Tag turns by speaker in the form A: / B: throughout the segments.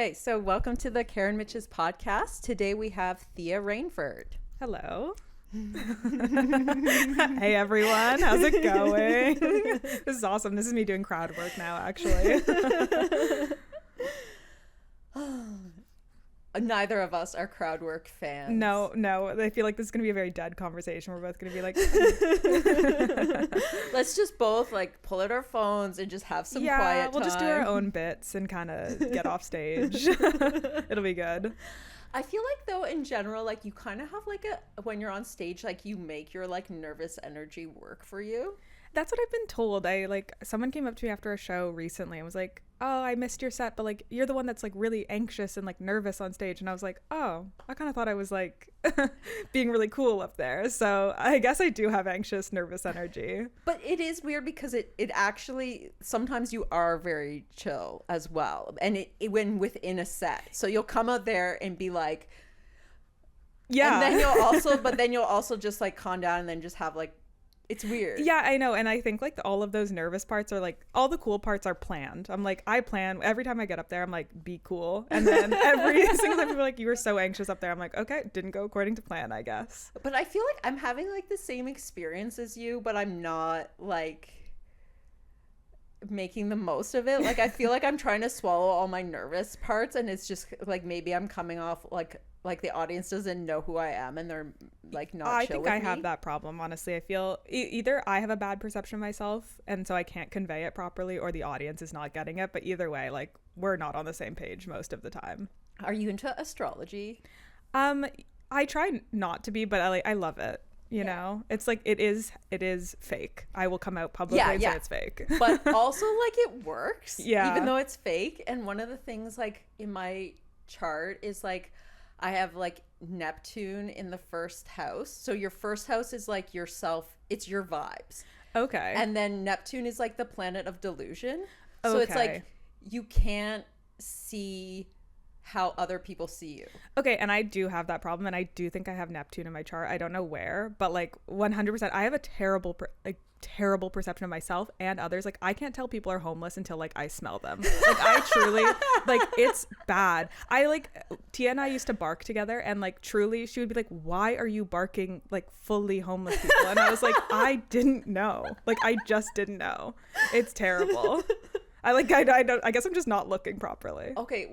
A: Okay, so welcome to the Karen Mitches podcast. Today we have Thea Rainford.
B: Hello. Hey everyone, how's it going? This is awesome. This is me doing crowd work now, actually.
A: Neither of us are crowd work fans.
B: No, I feel like this is going to be a very dead conversation. We're both going to be like...
A: Let's just both like pull out our phones and just have some quiet time.
B: We'll just do our own bits and kind of get off stage. It'll be good.
A: I feel like though in general, like you kind of have like when you're on stage, like you make your like nervous energy work for you.
B: That's what I've been told. Someone came up to me after a show recently and was like, oh, I missed your set, but like you're the one that's like really anxious and like nervous on stage. And I was like, oh, I kind of thought I was like being really cool up there. So I guess I do have anxious, nervous energy.
A: But it is weird because it actually, sometimes you are very chill as well. And it when within a set. So you'll come out there and be like,
B: yeah.
A: And then you'll also just like calm down and then just have like, it's weird.
B: Yeah, I know. And I think like all of those nervous parts are like, all the cool parts are planned. I'm like, I plan every time I get up there, I'm like, be cool. And then every single time people are like, you were so anxious up there. I'm like, okay, didn't go according to plan, I guess.
A: But I feel like I'm having like the same experience as you, but I'm not like making the most of it. Like I feel like I'm trying to swallow all my nervous parts, and it's just like maybe I'm coming off like the audience doesn't know who I am and they're like not
B: I
A: chill
B: think
A: with
B: I
A: me.
B: have that problem, honestly. I feel either I have a bad perception of myself and so I can't convey it properly, or the audience is not getting it. But either way, like we're not on the same page most of the time.
A: Are you into astrology?
B: I try not to be, but I love it. You know, it's like it is fake. I will come out publicly and say it's fake.
A: But also like it works.
B: Yeah.
A: Even though it's fake. And one of the things like in my chart is like I have like Neptune in the first house. So your first house is like yourself. It's your vibes.
B: Okay.
A: And then Neptune is like the planet of delusion. So it's like you can't see how other people see you.
B: Okay, and I do have that problem, and I do think I have Neptune in my chart. I don't know where, but like 100%, I have a terrible perception of myself and others. Like I can't tell people are homeless until like I smell them. Like I truly like it's bad. Tia and I used to bark together, and like truly she would be like, why are you barking like fully homeless people? And I was like, I didn't know. Like I just didn't know. It's terrible. I guess I'm just not looking properly.
A: Okay,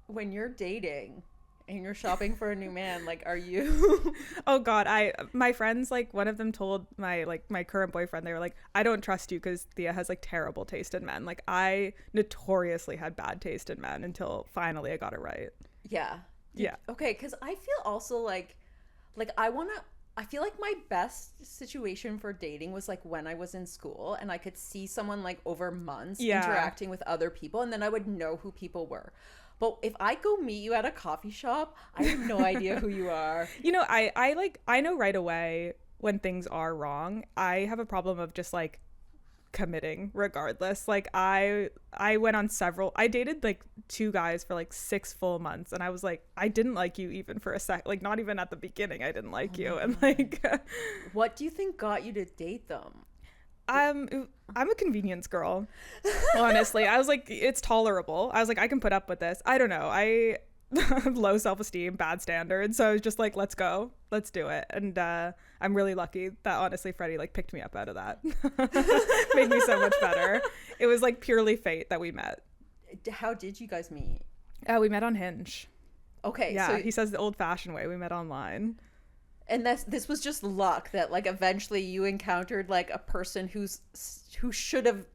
A: when you're dating and you're shopping for a new man, like, are you?
B: Oh God, my friends, like one of them told my current boyfriend, they were like, I don't trust you because Thea has like terrible taste in men. Like I notoriously had bad taste in men until finally I got it right.
A: Yeah.
B: Yeah.
A: Okay, because I feel also like I feel like my best situation for dating was like when I was in school and I could see someone like over months interacting with other people, and then I would know who people were. But if I go meet you at a coffee shop, I have no idea who you are.
B: You know, I know right away when things are wrong. I have a problem of just like committing regardless. Like I dated like 2 guys for like 6 full months, and I was like, I didn't like you even for a sec. Like not even at the beginning I didn't like you. And like
A: what do you think got you to date them?
B: I'm a convenience girl, honestly. I was like, it's tolerable. I was like, I can put up with this. I don't know. I have low self-esteem, bad standards. So I was just like, let's go. Let's do it. And I'm really lucky that honestly Freddie like picked me up out of that. Made me so much better. It was like purely fate that we met.
A: How did you guys meet?
B: We met on Hinge. Okay. Yeah, so he says the old-fashioned way. We met online.
A: And this was just luck that like eventually you encountered like a person who should have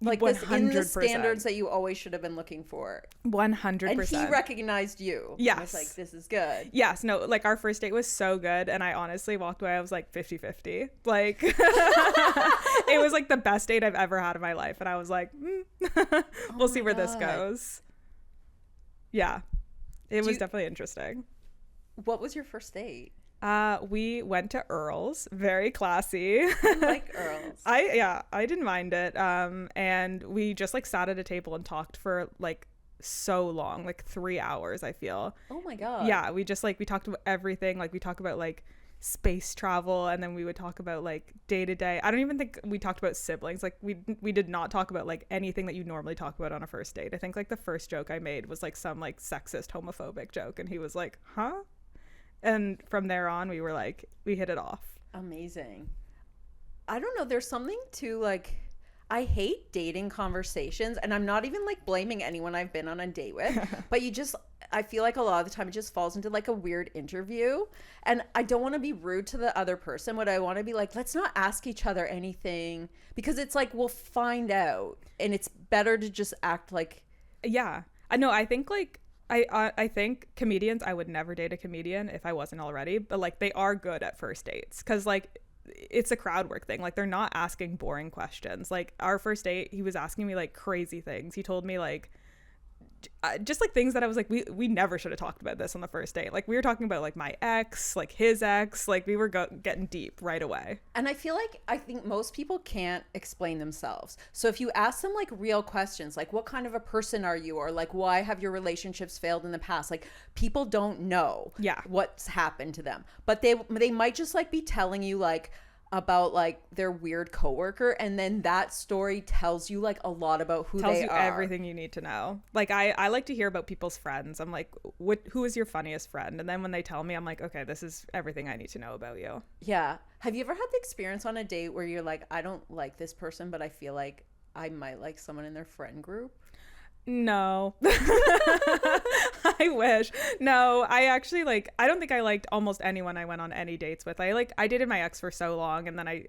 A: like 100%. This in the standards that you always should have been looking for.
B: 100%.
A: And he recognized you.
B: Yes.
A: He was like, this is good.
B: Yes. No, like our first date was so good, and I honestly walked away, I was like 50-50. Like it was like the best date I've ever had in my life, and I was like, we'll see where this goes. Yeah. It was definitely interesting.
A: What was your first date?
B: We went to Earl's, very classy.
A: I like Earl's.
B: I didn't mind it. And we just like sat at a table and talked for like so long, like 3 hours, I feel.
A: Oh my God.
B: Yeah, we talked about everything. Like we talk about like space travel, and then we would talk about like day to day. I don't even think we talked about siblings. Like we did not talk about like anything that you normally talk about on a first date. I think like the first joke I made was like some like sexist homophobic joke, and he was like, huh? And from there on we were like, we hit it off.
A: Amazing. I don't know, there's something to like, I hate dating conversations, and I'm not even like blaming anyone I've been on a date with, but I feel like a lot of the time it just falls into like a weird interview, and I don't want to be rude to the other person. What I want to be like, let's not ask each other anything, because it's like, we'll find out, and it's better to just act like.
B: Yeah, I know. I think like, I think comedians, I would never date a comedian if I wasn't already, but like they are good at first dates, because like it's a crowd work thing. Like they're not asking boring questions. Like our first date, he was asking me like crazy things. He told me like just like things that I was like, we never should have talked about this on the first date. Like we were talking about like my ex, like his ex, like we were getting deep right away.
A: And I think most people can't explain themselves. So if you ask them like real questions, like what kind of a person are you, or like why have your relationships failed in the past, like people don't know what's happened to them, but they might just like be telling you like about like their weird coworker, and then that story tells you like a lot about who they are.
B: Tells you everything you need to know. Like I like to hear about people's friends. I'm like, who is your funniest friend? And then when they tell me, I'm like, okay, this is everything I need to know about you.
A: Yeah. Have you ever had the experience on a date where you're like, I don't like this person, but I feel like I might like someone in their friend group?
B: No. I wish. No, I actually like, I don't think I liked almost anyone I went on any dates with. I dated my ex for so long, and then I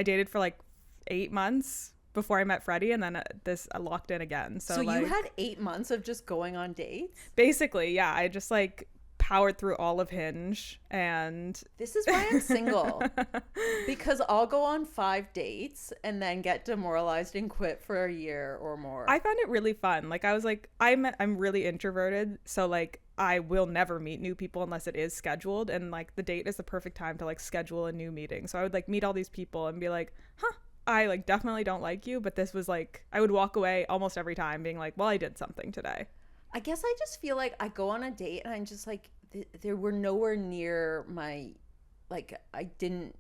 B: dated for like 8 months before I met Freddie, and then I locked in again. So like,
A: you had 8 months of just going on dates?
B: Basically, yeah. I just like powered through all of Hinge, and
A: this is why I'm single, because I'll go on 5 dates and then get demoralized and quit for a year or more.
B: I found it really fun. Like I was like, I'm really introverted, so like I will never meet new people unless it is scheduled, and like the date is the perfect time to like schedule a new meeting. So I would like meet all these people and be like, I like definitely don't like you, but this was like, I would walk away almost every time being like, well, I did something today.
A: I guess I just feel like I go on a date and I'm just like, they were nowhere near my, like, I didn't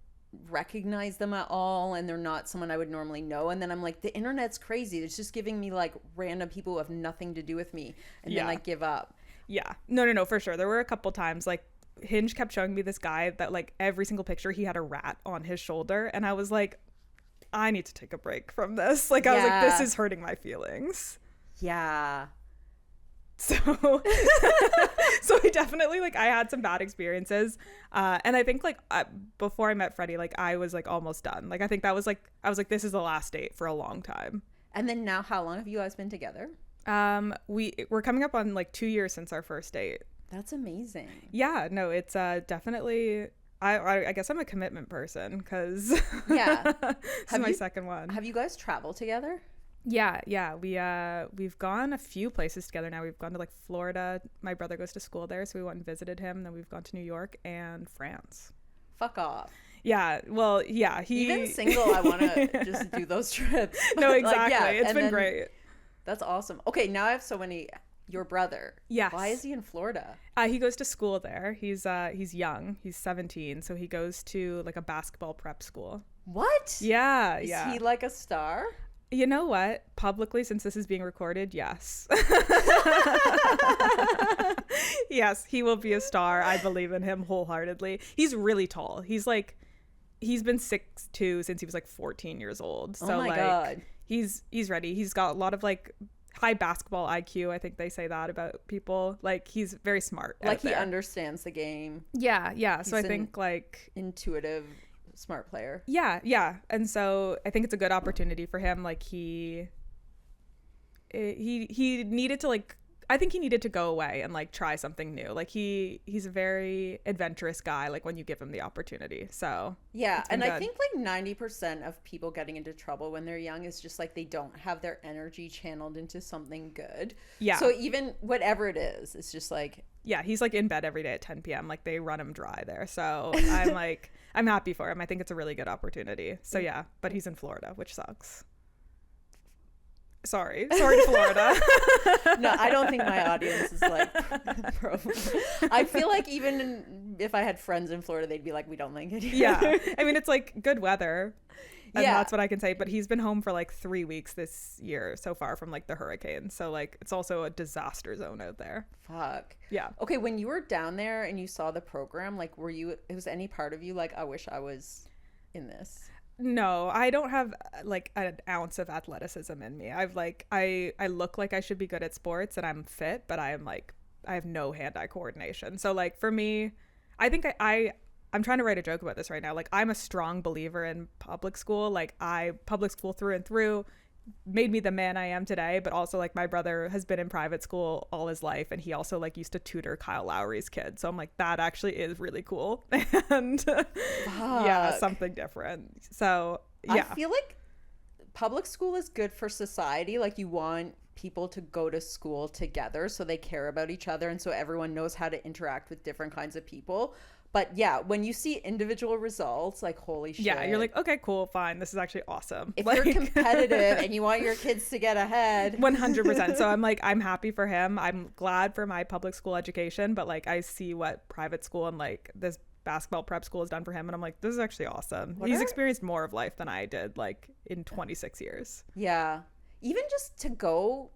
A: recognize them at all, and they're not someone I would normally know. And then I'm like, the internet's crazy. It's just giving me like random people who have nothing to do with me, and then I give up.
B: Yeah. No, for sure. There were a couple times like Hinge kept showing me this guy that like every single picture he had a rat on his shoulder, and I was like, I need to take a break from this. Like I was like, this is hurting my feelings.
A: Yeah.
B: So I definitely like, I had some bad experiences, and I think like before I met Freddie, like I was like almost done. Like I think that was like, I was like, this is the last date for a long time.
A: And then now, how long have you guys been together?
B: We're coming up on like 2 years since our first date.
A: That's amazing.
B: Yeah, no, it's definitely, I guess I'm a commitment person, because
A: yeah,
B: this is my second one.
A: Have you guys traveled together?
B: Yeah. We've gone a few places together now. We've gone to like Florida. My brother goes to school there, so we went and visited him. Then we've gone to New York and France.
A: Fuck off.
B: Yeah. Well, yeah.
A: Even single, I want to just do those trips.
B: No, exactly.
A: Like,
B: it's been great.
A: That's awesome. Okay, now I have so many. Your brother.
B: Yes.
A: Why is he in Florida?
B: He goes to school there. He's young. He's 17, so he goes to like a basketball prep school.
A: What?
B: Yeah.
A: Is he like a star?
B: You know what? Publicly, since this is being recorded, yes. Yes, he will be a star. I believe in him wholeheartedly. He's really tall. He's been 6'2" since he was like 14 years old. So
A: oh my God.
B: He's ready. He's got a lot of like high basketball IQ. I think they say that about people. Like he's very smart.
A: Like he understands the game.
B: Yeah. So I think like
A: intuitive, smart player.
B: Yeah. And so I think it's a good opportunity for him. Like he needed to like, I think he needed to go away and like try something new. Like he's a very adventurous guy, like when you give him the opportunity. So
A: yeah. And I think like 90% of people getting into trouble when they're young is just like they don't have their energy channeled into something good. Yeah. So even whatever it is, it's just like,
B: yeah, he's like in bed every day at 10 p.m. Like they run him dry there. So I'm like, I'm happy for him. I think it's a really good opportunity. So yeah, but he's in Florida, which sucks. Sorry to Florida.
A: No, I don't think my audience is like pro. I feel like if I had friends in Florida, they'd be like, we don't like it here.
B: Yeah. I mean, it's like good weather. And
A: yeah,
B: that's what I can say. But he's been home for like 3 weeks this year so far from like the hurricane. So like it's also a disaster zone out there.
A: Fuck.
B: Yeah.
A: Okay, when you were down there and you saw the program, like was any part of you like, I wish I was in this?
B: No, I don't have like an ounce of athleticism in me. I look like I should be good at sports and I'm fit, but I have no hand-eye coordination. So like for me, I think I'm trying to write a joke about this right now. Like I'm a strong believer in public school. Like public school through and through made me the man I am today, but also like my brother has been in private school all his life and he also like used to tutor Kyle Lowry's kid. So I'm like, that actually is really cool. And yeah, something different. So yeah.
A: I feel like public school is good for society. Like you want people to go to school together so they care about each other and so everyone knows how to interact with different kinds of people. But yeah, when you see individual results, like, holy shit.
B: Yeah, you're like, okay, cool, fine. This is actually awesome.
A: If
B: like,
A: you're competitive and you want your kids to get ahead.
B: 100%. So I'm like, I'm happy for him. I'm glad for my public school education. But like, I see what private school and like this basketball prep school has done for him. And I'm like, this is actually awesome. He's experienced more of life than I did, like in 26 years.
A: Yeah. Even just to go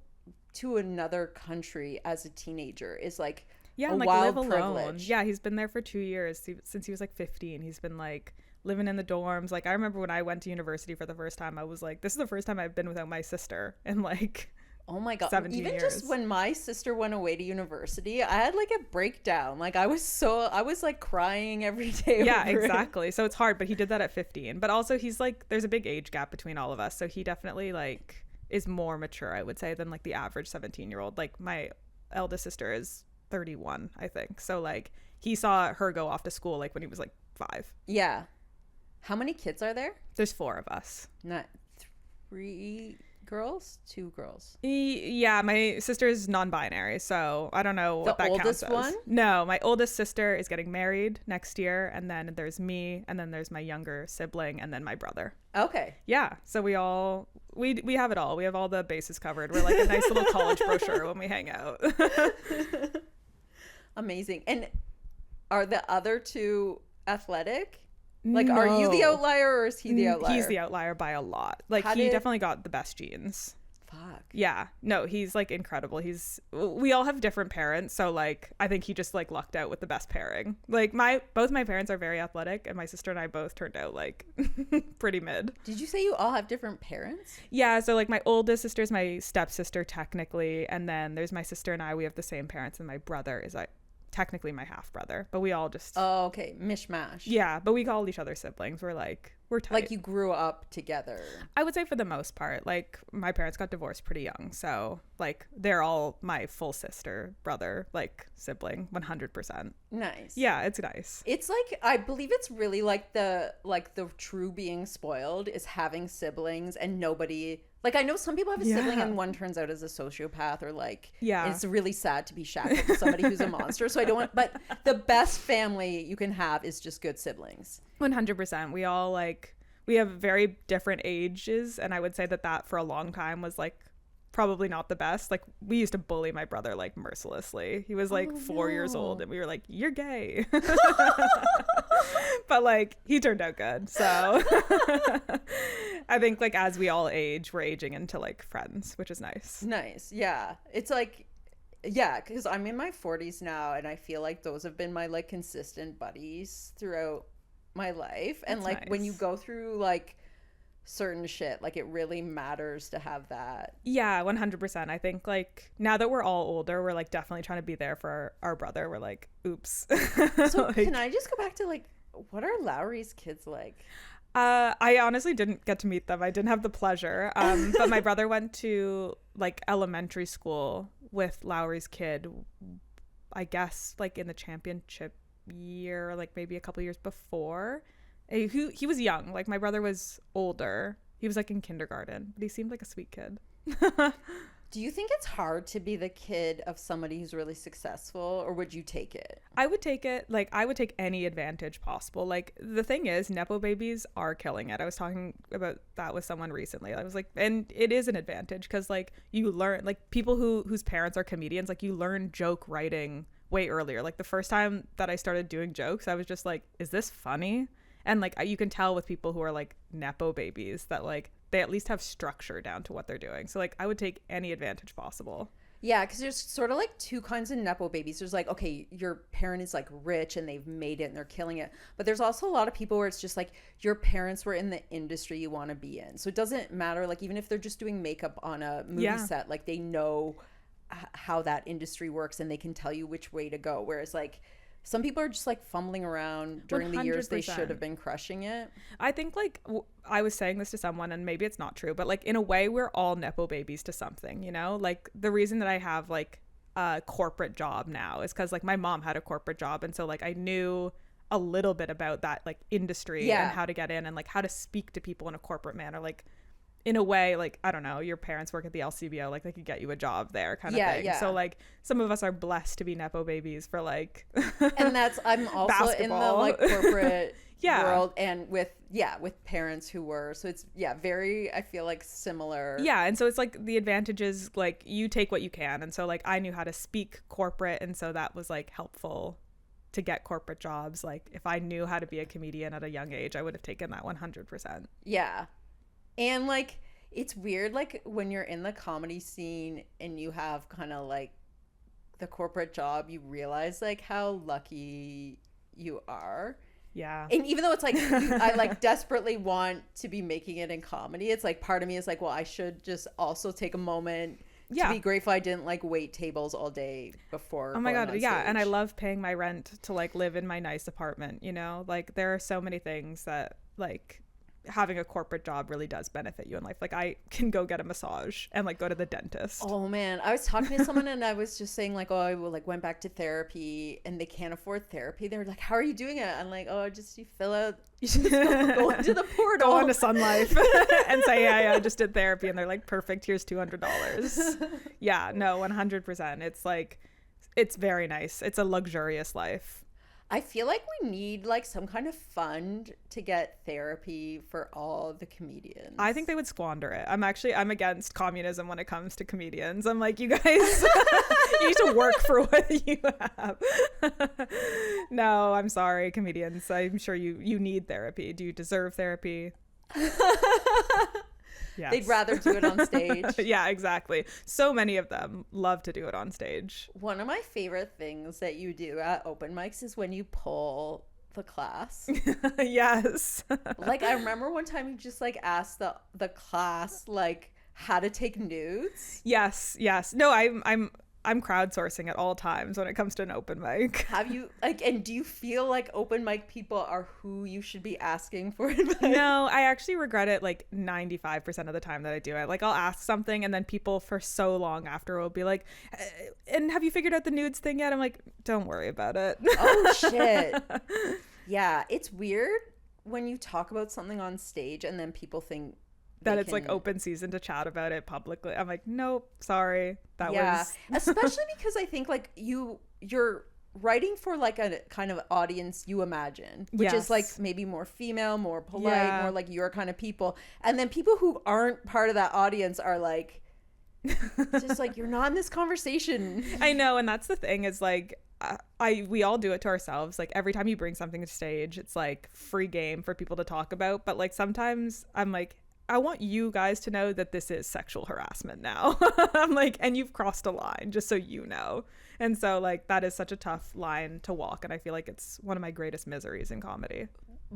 A: to another country as a teenager is like,
B: yeah, and like live alone. Yeah, he's been there for 2 years since he was like 15. He's been like living in the dorms. Like I remember when I went to university for the first time, I was like, this is the first time I've been without my sister in like, oh my god, 17
A: even
B: years.
A: Just when my sister went away to university, I had like a breakdown. Like I was like crying every day.
B: Yeah, exactly. So it's hard, but he did that at 15. But also he's like, there's a big age gap between all of us, so he definitely like is more mature, I would say, than like the average 17-year-old. Like my eldest sister is 31, I think. So like he saw her go off to school like when he was like 5.
A: Yeah. How many kids are there?
B: There's 4 of us.
A: Not 3 girls, 2 girls.
B: Yeah, my sister is non-binary, so I don't know what that counts as. The oldest one? No, my oldest sister is getting married next year, and then there's me, and then there's my younger sibling, and then my brother.
A: Okay.
B: Yeah, so we have it all. We have all the bases covered. We're like a nice little college brochure when we hang out.
A: Amazing. And are the other 2 athletic? Like,
B: no.
A: Are you the outlier or is he the outlier?
B: He's the outlier by a lot. Like, he definitely got the best genes.
A: Fuck.
B: Yeah. No, he's, like, incredible. We all have different parents, so, like, I think he just, like, lucked out with the best pairing. Like, both my parents are very athletic, and my sister and I both turned out, like, pretty mid.
A: Did you say you all have different parents?
B: Yeah, so, like, my oldest sister is my stepsister, technically, and then there's my sister and I. We have the same parents, and my brother is, like, technically my half brother, but we all just
A: mishmash.
B: Yeah, but we call each other siblings. We're tight.
A: Like you grew up together.
B: I would say for the most part. Like my parents got divorced pretty young, so like they're all my full sister, brother, like sibling, 100%.
A: Nice.
B: Yeah, it's nice.
A: It's like, I believe it's really like the true being spoiled is having siblings and nobody. Like, I know some people have a sibling and one turns out as a sociopath or, like, it's really sad to be shackled to somebody who's a monster. So I don't want, but the best family you can have is just good siblings.
B: 100%. We all, like, we have very different ages. And I would say that for a long time was, like, probably not the best. Like, we used to bully my brother, like, mercilessly. He was, like, 4 years old and we were like, you're gay. But like he turned out good, so I think like as we all age, we're aging into like friends, which is nice.
A: Yeah, it's like, yeah, because I'm in my 40s now and I feel like those have been my like consistent buddies throughout my life. And like when you go through like certain shit, like it really matters to have that.
B: Yeah, 100%. I think like now that we're all older, we're like definitely trying to be there for our brother. We're like, oops.
A: So like, can I just go back to like, what are Lowry's kids like?
B: I honestly didn't get to meet them. I didn't have the pleasure. But my brother went to like elementary school with Lowry's kid, I guess like in the championship year, like maybe a couple years before. He was young. Like my brother was older. He was like in kindergarten, but he seemed like a sweet kid.
A: Do you think it's hard to be the kid of somebody who's really successful, or would you take it?
B: I would take it. Like, I would take any advantage possible. Like, the thing is, Nepo babies are killing it. I was talking about that with someone recently. I was like, and it is an advantage because, like, you learn, like, people whose parents are comedians, like, you learn joke writing way earlier. Like, the first time that I started doing jokes, I was just like, is this funny? And, like, you can tell with people who are, like, Nepo babies that, like, they at least have structure down to what they're doing. So, like, I would take any advantage possible.
A: Yeah, because there's sort of like two kinds of Nepo babies. There's like, okay, your parent is like rich and they've made it and they're killing it. But there's also a lot of people where it's just like your parents were in the industry you want to be in. So it doesn't matter, like, even if they're just doing makeup on a movie set, like, they know how that industry works and they can tell you which way to go. Whereas, like, some people are just like fumbling around during 100%. The years they should have been crushing it.
B: I think, like, I was saying this to someone and maybe it's not true, but, like, in a way we're all Nepo babies to something, you know? Like, the reason that I have, like, a corporate job now is because, like, my mom had a corporate job. And so, like, I knew a little bit about that, like, industry and how to get in and, like, how to speak to people in a corporate manner. Like, in a way, like, I don't know, your parents work at the LCBO, like, they could get you a job there kind of thing. So, like, some of us are blessed to be Nepo babies for, like,
A: and I'm also basketball. In the, like, corporate world and with parents who were, so it's very, I feel like, similar.
B: And so it's like the advantage is, like, you take what you can. And so, like, I knew how to speak corporate, and so that was, like, helpful to get corporate jobs. Like, if I knew how to be a comedian at a young age, I would have taken that 100%.
A: And, like, it's weird, like, when you're in the comedy scene and you have kind of, like, the corporate job, you realize, like, how lucky you are. And even though it's, like, I, like, desperately want to be making it in comedy, it's, like, part of me is, like, well, I should just also take a moment to be grateful I didn't, like, wait tables all day before.
B: Oh my God, and I love paying my rent to, like, live in my nice apartment, you know? Like, there are so many things that, like, having a corporate job really does benefit you in life. Like, I can go get a massage and, like, go to the dentist.
A: Oh man, I was talking to someone and I was just saying, like, oh, I like went back to therapy and they can't afford therapy. They were like, how are you doing it? I'm like, oh, just you fill out, you should just go into the portal,
B: go onto Sun Life and say, yeah, I just did therapy, and they're like, perfect, here's $200. No, 100%. It's like, it's very nice. It's a luxurious life.
A: I feel like we need, like, some kind of fund to get therapy for all the comedians.
B: I think they would squander it. I'm against communism when it comes to comedians. I'm like, you guys, you need to work for what you have. No, I'm sorry, comedians. I'm sure you need therapy. Do you deserve therapy? Yes.
A: They'd rather do it on stage.
B: Yeah, exactly. So many of them love to do it on stage.
A: One of my favorite things that you do at open mics is when you pull the class.
B: Yes.
A: Like, I remember one time you just, like, asked the class, like, how to take nudes.
B: Yes. No, I'm crowdsourcing at all times when it comes to an open mic.
A: Have you, like, and do you feel like open mic people are who you should be asking for advice?
B: No, I actually regret it, like, 95% of the time that I do it. Like, I'll ask something and then people for so long after will be like, and have you figured out the nudes thing yet? I'm like, don't worry about it.
A: Oh, shit. Yeah, it's weird when you talk about something on stage and then people think
B: that it's like open season to chat about it publicly. I'm like, nope, sorry. That was
A: especially because I think, like, you're writing for, like, a kind of audience you imagine, which is, like, maybe more female, more polite, more like your kind of people. And then people who aren't part of that audience are like, just like, you're not in this conversation.
B: I know, and that's the thing is, like, we all do it to ourselves. Like, every time you bring something to stage, it's like free game for people to talk about. But, like, sometimes I'm like, I want you guys to know that this is sexual harassment now. I'm like, and you've crossed a line, just so you know. And so, like, that is such a tough line to walk. And I feel like it's one of my greatest miseries in comedy.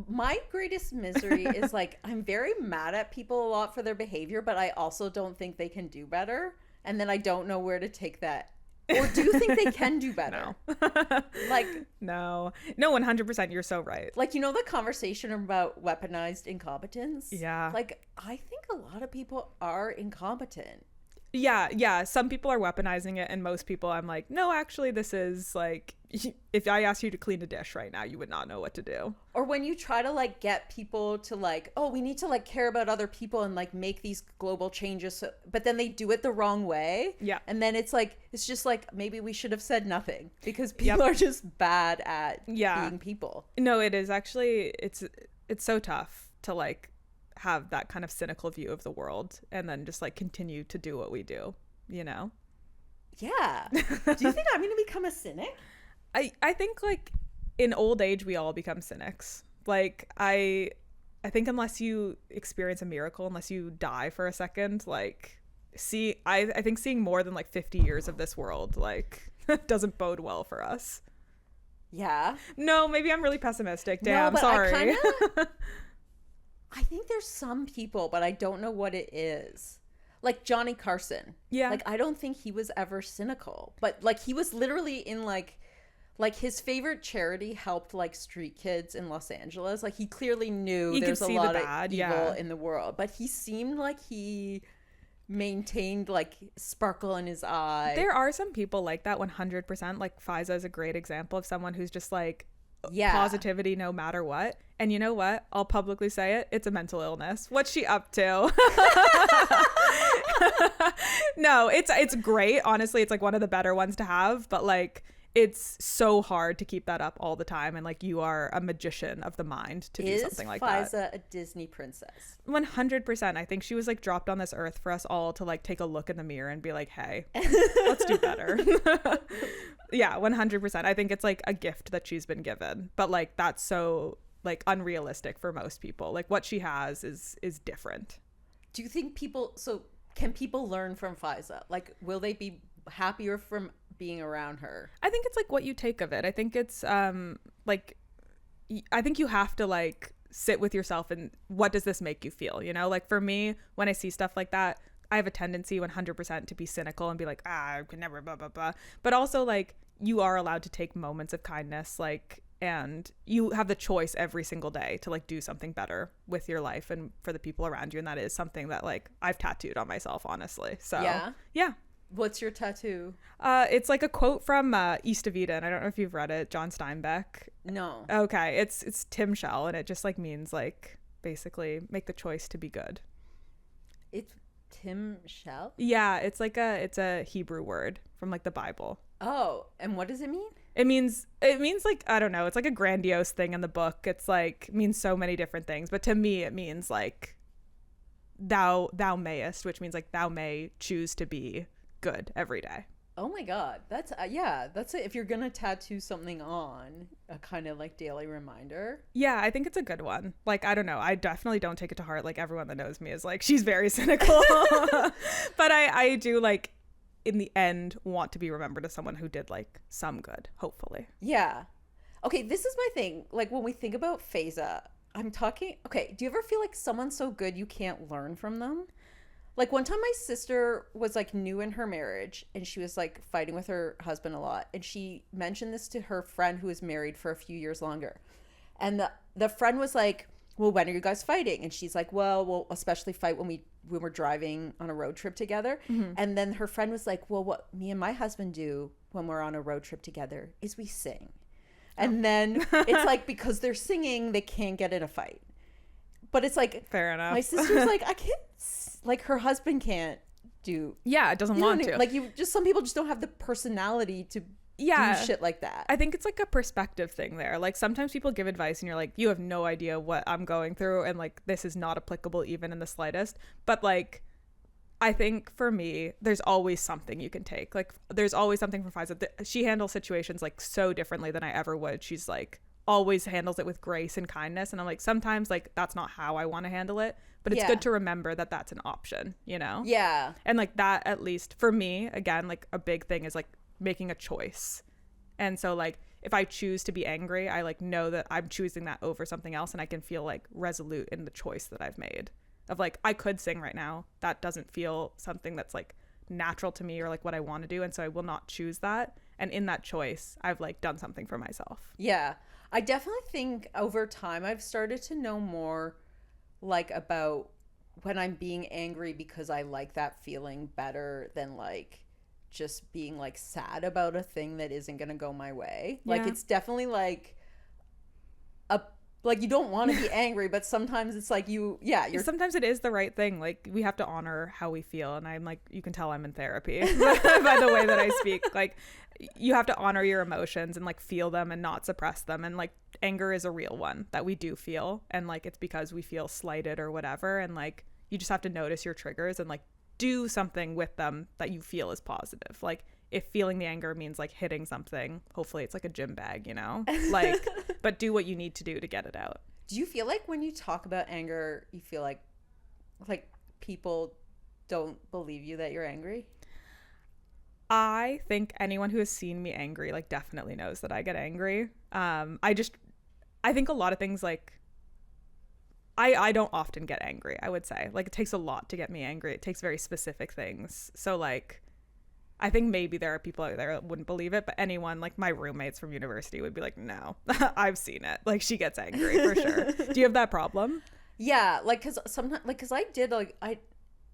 A: My greatest misery is, like, I'm very mad at people a lot for their behavior, but I also don't think they can do better. And then I don't know where to take that. Or do you think they can do better?
B: No.
A: Like,
B: no, 100%. You're so right.
A: Like, you know, the conversation about weaponized incompetence?
B: Yeah.
A: Like, I think a lot of people are incompetent.
B: Yeah. Some people are weaponizing it, and most people, I'm like, no, actually, this is, like, if I asked you to clean a dish right now, you would not know what to do.
A: Or when you try to like get people to like, oh, we need to like care about other people and like make these global changes, but then they do it the wrong way.
B: Yeah.
A: And then it's just like maybe we should have said nothing, because people are just bad at being people.
B: No, it is actually, it's so tough to like have that kind of cynical view of the world and then just like continue to do what we do, you know?
A: Yeah. Do you think I'm going to become a cynic?
B: I think like in old age we all become cynics. Like I think unless you experience a miracle, unless you die for a second, like I think seeing more than like 50 years of this world like doesn't bode well for us.
A: Yeah.
B: No, maybe I'm really pessimistic. Damn,
A: no, but
B: sorry.
A: I think there's some people, but I don't know what it is. Like Johnny Carson.
B: Yeah.
A: Like I don't think he was ever cynical, but like he was literally in like his favorite charity helped like street kids in Los Angeles. Like he clearly knew there's a lot of evil in the world, but he seemed like he maintained like sparkle in his eye.
B: There are some people like that 100%. Like Faiza is a great example of someone who's just like positivity no matter what. And you know what? I'll publicly say it. It's a mental illness. What's she up to? No, it's great. Honestly, it's like one of the better ones to have. But like, it's so hard to keep that up all the time. And like, you are a magician of the mind to do something like that.
A: Is Faiza a Disney princess?
B: 100%. I think she was like dropped on this earth for us all to like take a look in the mirror and be like, hey, let's do better. Yeah, 100%. I think it's like a gift that she's been given. But like, that's so like unrealistic for most people. Like what she has is different.
A: Do you think can people learn from Faiza? Like, will they be happier from being around her?
B: I think it's like what you take of it. I think it's like, I think you have to like sit with yourself and what does this make you feel? You know, like for me, when I see stuff like that, I have a tendency 100% to be cynical and be like, I could never blah, blah, blah. But also like you are allowed to take moments of kindness, like, and you have the choice every single day to like do something better with your life and for the people around you. And that is something that like I've tattooed on myself, honestly. So yeah.
A: What's your tattoo?
B: It's like a quote from East of Eden. I don't know if you've read it. John Steinbeck.
A: No.
B: Okay. It's Tim Shell, and it just like means like basically make the choice to be good.
A: It's Tim Shell?
B: Yeah, it's a Hebrew word from like the Bible.
A: Oh, and what does it mean?
B: It means like, I don't know, it's like a grandiose thing in the book. It's like means so many different things, but to me it means like thou mayest, which means like thou may choose to be good every day.
A: Oh my god, that's that's it. If you're gonna tattoo something on, a kind of like daily reminder.
B: Yeah, I think it's a good one. Like, I don't know, I definitely don't take it to heart. Like everyone that knows me is like, she's very cynical. But I do like in the end want to be remembered as someone who did like some good, hopefully.
A: Yeah. Okay, this is my thing. Like when we think about Faiza, okay, do you ever feel like someone's so good you can't learn from them? Like one time my sister was like new in her marriage and she was like fighting with her husband a lot. And she mentioned this to her friend who was married for a few years longer. And the friend was like, well, when are you guys fighting? And she's like, well, we'll especially fight when we're driving on a road trip together. Mm-hmm. And then her friend was like, well, what me and my husband do when we're on a road trip together is we sing. And then it's like, because they're singing, they can't get in a fight. But it's like,
B: fair enough.
A: My sister's like, I can't, like her husband can't do.
B: Yeah, it doesn't want to.
A: Like some people just don't have the personality to do shit like that.
B: I think it's like a perspective thing there. Like sometimes people give advice and you're like, you have no idea what I'm going through. And like, this is not applicable even in the slightest. But like, I think for me, there's always something you can take. Like there's always something from Faiza. She handles situations like so differently than I ever would. She's like, always handles it with grace and kindness. And I'm like, sometimes like that's not how I want to handle it. But it's good to remember that that's an option, you know?
A: Yeah.
B: And like that, at least for me, again, like a big thing is like making a choice. And so like if I choose to be angry, I like know that I'm choosing that over something else, and I can feel like resolute in the choice that I've made of like, I could sing right now. That doesn't feel something that's like natural to me or like what I want to do. And so I will not choose that. And in that choice, I've like done something for myself.
A: Yeah. I definitely think over time I've started to know more like about when I'm being angry because I like that feeling better than like just being like sad about a thing that isn't gonna go my way. Like it's definitely like a like you don't want to be angry, but sometimes it's like you're
B: sometimes it is the right thing. Like we have to honor how we feel, and I'm like, you can tell I'm in therapy by the way that I speak. Like you have to honor your emotions and like feel them and not suppress them, and like anger is a real one that we do feel, and like it's because we feel slighted or whatever, and like you just have to notice your triggers and like do something with them that you feel is positive. Like if feeling the anger means like hitting something, hopefully it's like a gym bag, you know, like, but do what you need to do to get it out.
A: Do you feel like when you talk about anger, you feel like people don't believe you that you're angry?
B: I think anyone who has seen me angry, like definitely knows that I get angry. I think a lot of things like, I don't often get angry, I would say. Like it takes a lot to get me angry. It takes very specific things. So like, I think maybe there are people out there that wouldn't believe it, but anyone, like my roommates from university would be like, no, I've seen it. Like she gets angry for sure. Do you have that problem?
A: Yeah, like because sometimes, like because I did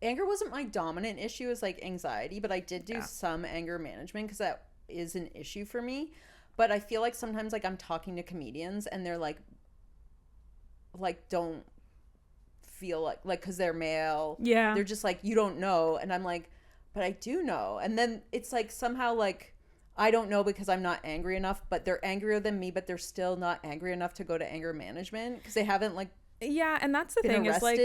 A: anger wasn't my dominant issue. It was like anxiety, but I did do some anger management because that is an issue for me. But I feel like sometimes like I'm talking to comedians and they're like don't feel like because they're male.
B: Yeah,
A: they're just like, you don't know, and I'm like, but I do know. And then it's like somehow like I don't know because I'm not angry enough, but they're angrier than me, but they're still not angry enough to go to anger management because they haven't like
B: and that's the thing is like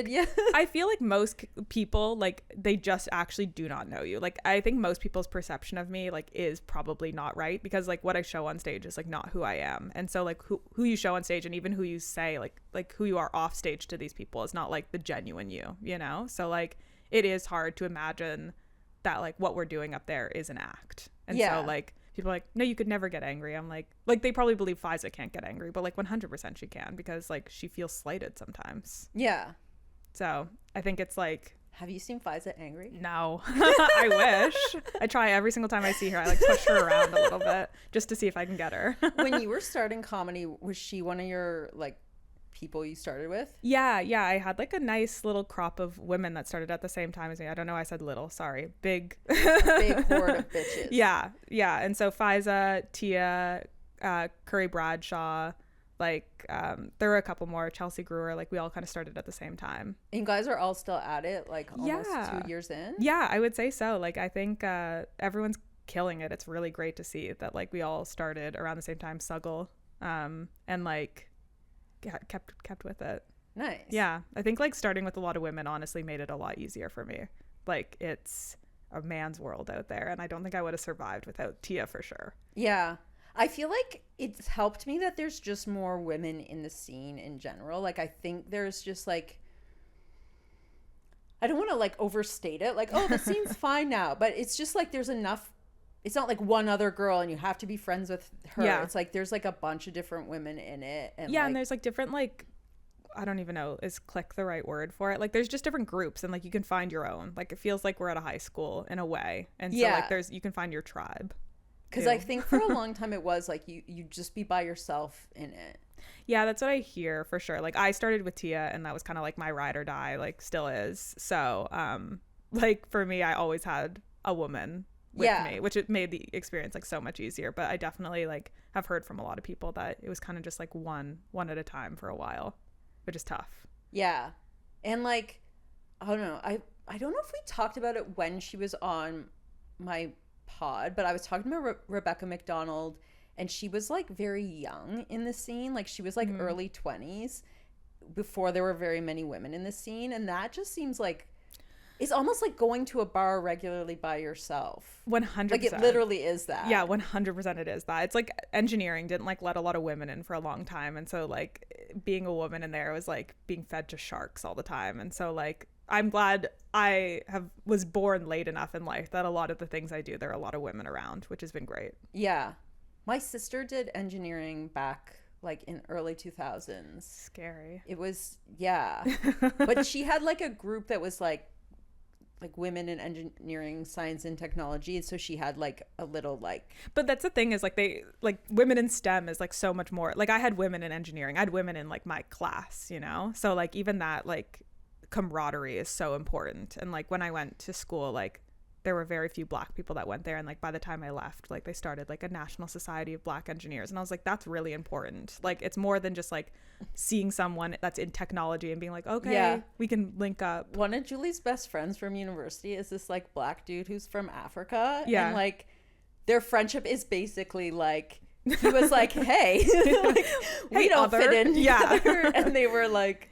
B: I feel like most people like they just actually do not know you. Like I think most people's perception of me like is probably not right, because like what I show on stage is like not who I am, and so like who you show on stage and even who you say like who you are off stage to these people is not like the genuine you know. So like it is hard to imagine that like what we're doing up there is an act, and so like people are like, no, you could never get angry. I'm like they probably believe Fiza can't get angry, but like 100% she can, because like she feels slighted sometimes.
A: Yeah.
B: So I think it's like,
A: have you seen Fiza angry?
B: No. I wish. I try every single time I see her. I like push her around a little bit just to see if I can get her.
A: When you were starting comedy, was she one of your like people you started with?
B: Yeah, I had like a nice little crop of women that started at the same time as me. I don't know, I said little, sorry. Big
A: horde of bitches.
B: Yeah, and so Fiza, Tia, Curry Bradshaw, like there were a couple more, Chelsea Brewer, like we all kind of started at the same time.
A: And you guys are all still at it, like almost 2 years in?
B: Yeah, I would say so. Like I think everyone's killing it. It's really great to see that like we all started around the same time, Suggle, and like kept with it.
A: Nice.
B: Yeah, I think like starting with a lot of women honestly made it a lot easier for me. Like it's a man's world out there, and I don't think I would have survived without Tia for sure.
A: Yeah, I feel like it's helped me that there's just more women in the scene in general. Like I think there's just like, I don't want to like overstate it, like, oh, the scene's fine now, but it's just like there's enough. It's not like one other girl and you have to be friends with her. Yeah. It's like there's like a bunch of different women in it. And
B: yeah, like, and there's like different like, I don't even know, is clique the right word for it? Like there's just different groups, and like you can find your own. Like it feels like we're at a high school in a way. And so like you can find your tribe.
A: Because I think for a long time it was like you just be by yourself in it.
B: Yeah, that's what I hear for sure. Like I started with Tia, and that was kind of like my ride or die, like still is. So like for me, I always had a woman with me, which it made the experience like so much easier. But I definitely like have heard from a lot of people that it was kind of just like one at a time for a while, which is tough.
A: Yeah. And like, I don't know, I don't know if we talked about it when she was on my pod, but I was talking about Rebecca McDonald, and she was like very young in the scene. Like she was like early 20s before there were very many women in the scene, and that just seems like it's almost like going to a bar regularly by yourself.
B: 100%.
A: Like it literally is that.
B: Yeah, 100% it is that. It's like engineering didn't like let a lot of women in for a long time, and so like being a woman in there was like being fed to sharks all the time. And so like I'm glad I was born late enough in life that a lot of the things I do, there are a lot of women around, which has been great.
A: Yeah. My sister did engineering back like in early 2000s.
B: Scary.
A: It was, yeah. But she had like a group that was like women in engineering, science, and technology. So she had like a little like,
B: but that's the thing is like they like women in STEM is like so much more. Like I had women in engineering, I had women in like my class, you know? So like even that like camaraderie is so important. And like when I went to school, like there were very few Black people that went there, and like by the time I left, like they started like a National Society of Black Engineers, and I was like, that's really important. Like it's more than just like seeing someone that's in technology and being like, okay, we can link up.
A: One of Julie's best friends from university is this like Black dude who's from Africa, and like their friendship is basically like, he was like, hey, like, we don't fit in together. And they were like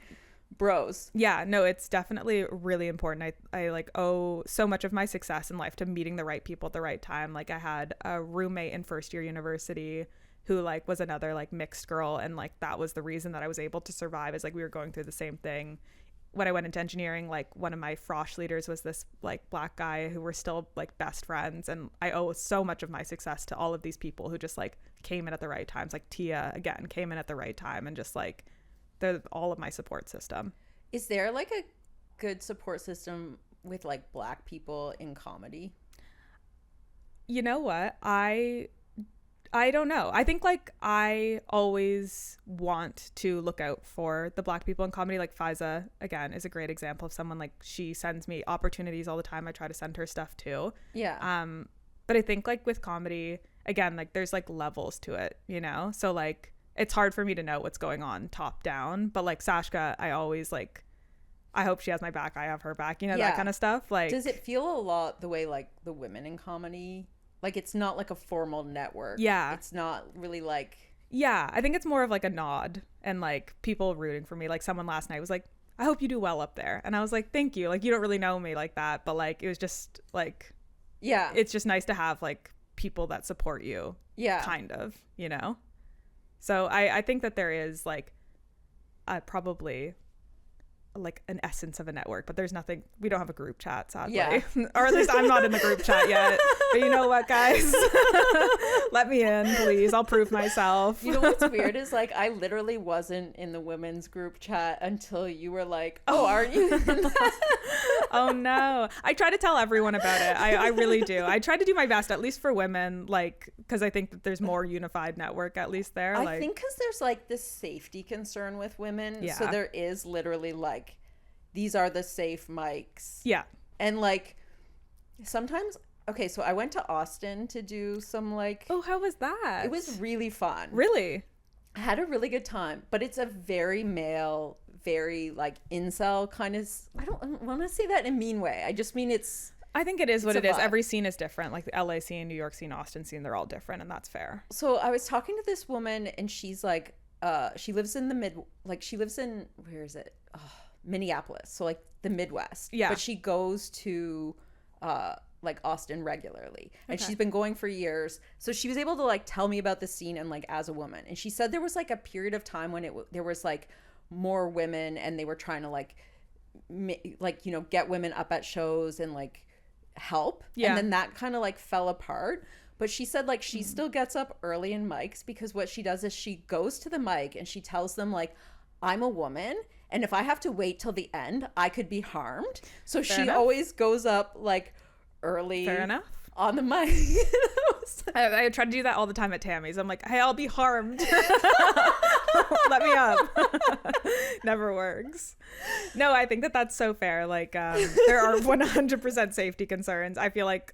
A: bros.
B: No, it's definitely really important. I like owe so much of my success in life to meeting the right people at the right time. Like I had a roommate in first year university who like was another like mixed girl, and like that was the reason that I was able to survive, is like we were going through the same thing. When I went into engineering, like one of my frosh leaders was this like Black guy who were still like best friends, and I owe so much of my success to all of these people who just like came in at the right times. Like Thea again came in at the right time, and just like they're all of my support system.
A: Is there like a good support system with like Black people in comedy?
B: You know what? I don't know. I think like I always want to look out for the Black people in comedy. Like Faiza, again, is a great example of someone like, she sends me opportunities all the time. I try to send her stuff too.
A: Yeah.
B: But I think like with comedy, again, like there's like levels to it, you know? So like it's hard for me to know what's going on top down. But like Sashka, I always like, I hope she has my back. I have her back, you know, that kind of stuff. Like,
A: does it feel a lot the way like the women in comedy? Like it's not like a formal network.
B: Yeah.
A: It's not really like.
B: Yeah, I think it's more of like a nod and like people rooting for me. Like someone last night was like, I hope you do well up there. And I was like, thank you. Like you don't really know me like that. But like it was just like,
A: yeah,
B: it's just nice to have like people that support you.
A: Yeah.
B: Kind of, you know? So I think that there is like probably like an essence of a network, but there's nothing. We don't have a group chat, sadly.
A: Yeah.
B: Or at least I'm not in the group chat yet. But you know what, guys? Let me in, please. I'll prove myself.
A: You know what's weird is like I literally wasn't in the women's group chat until you were like, oh, aren't you in that?
B: Oh no, I try to tell everyone about it. I really do. I try to do my best, at least for women, like because I think that there's more unified network at least there.
A: I think because there's like this safety concern with women.
B: Yeah.
A: So there is literally like, these are the safe mics.
B: Yeah.
A: And like sometimes, okay, so I went to Austin to do some like.
B: Oh, how was that?
A: It was really fun.
B: Really?
A: I had a really good time, but it's a very male, very like incel kind of. I don't want to say that in a mean way. I just mean it's.
B: I think it is what it is.
A: Vibe.
B: Every scene is different. Like the LA scene, New York scene, Austin scene, they're all different, and that's fair.
A: So I was talking to this woman, and she's like, she lives in she lives in, where is it? Oh, Minneapolis. So like the Midwest.
B: Yeah.
A: But she goes to like Austin regularly, and she's been going for years. So she was able to like tell me about the scene and like as a woman. And she said there was like a period of time when there was like more women, and they were trying to like you know, get women up at shows and like help.
B: Yeah.
A: And then that kind of like fell apart. But she said like she still gets up early in mics, because what she does is she goes to the mic and she tells them like, I'm a woman, and if I have to wait till the end, I could be harmed. So
B: Fair
A: she
B: enough.
A: always goes up like early.
B: Fair enough.
A: On the mic.
B: I try to do that all the time at Tammy's. I'm like, hey, I'll be harmed. Let me up. Never works. No, I think that that's so fair. Like there are 100% safety concerns. I feel like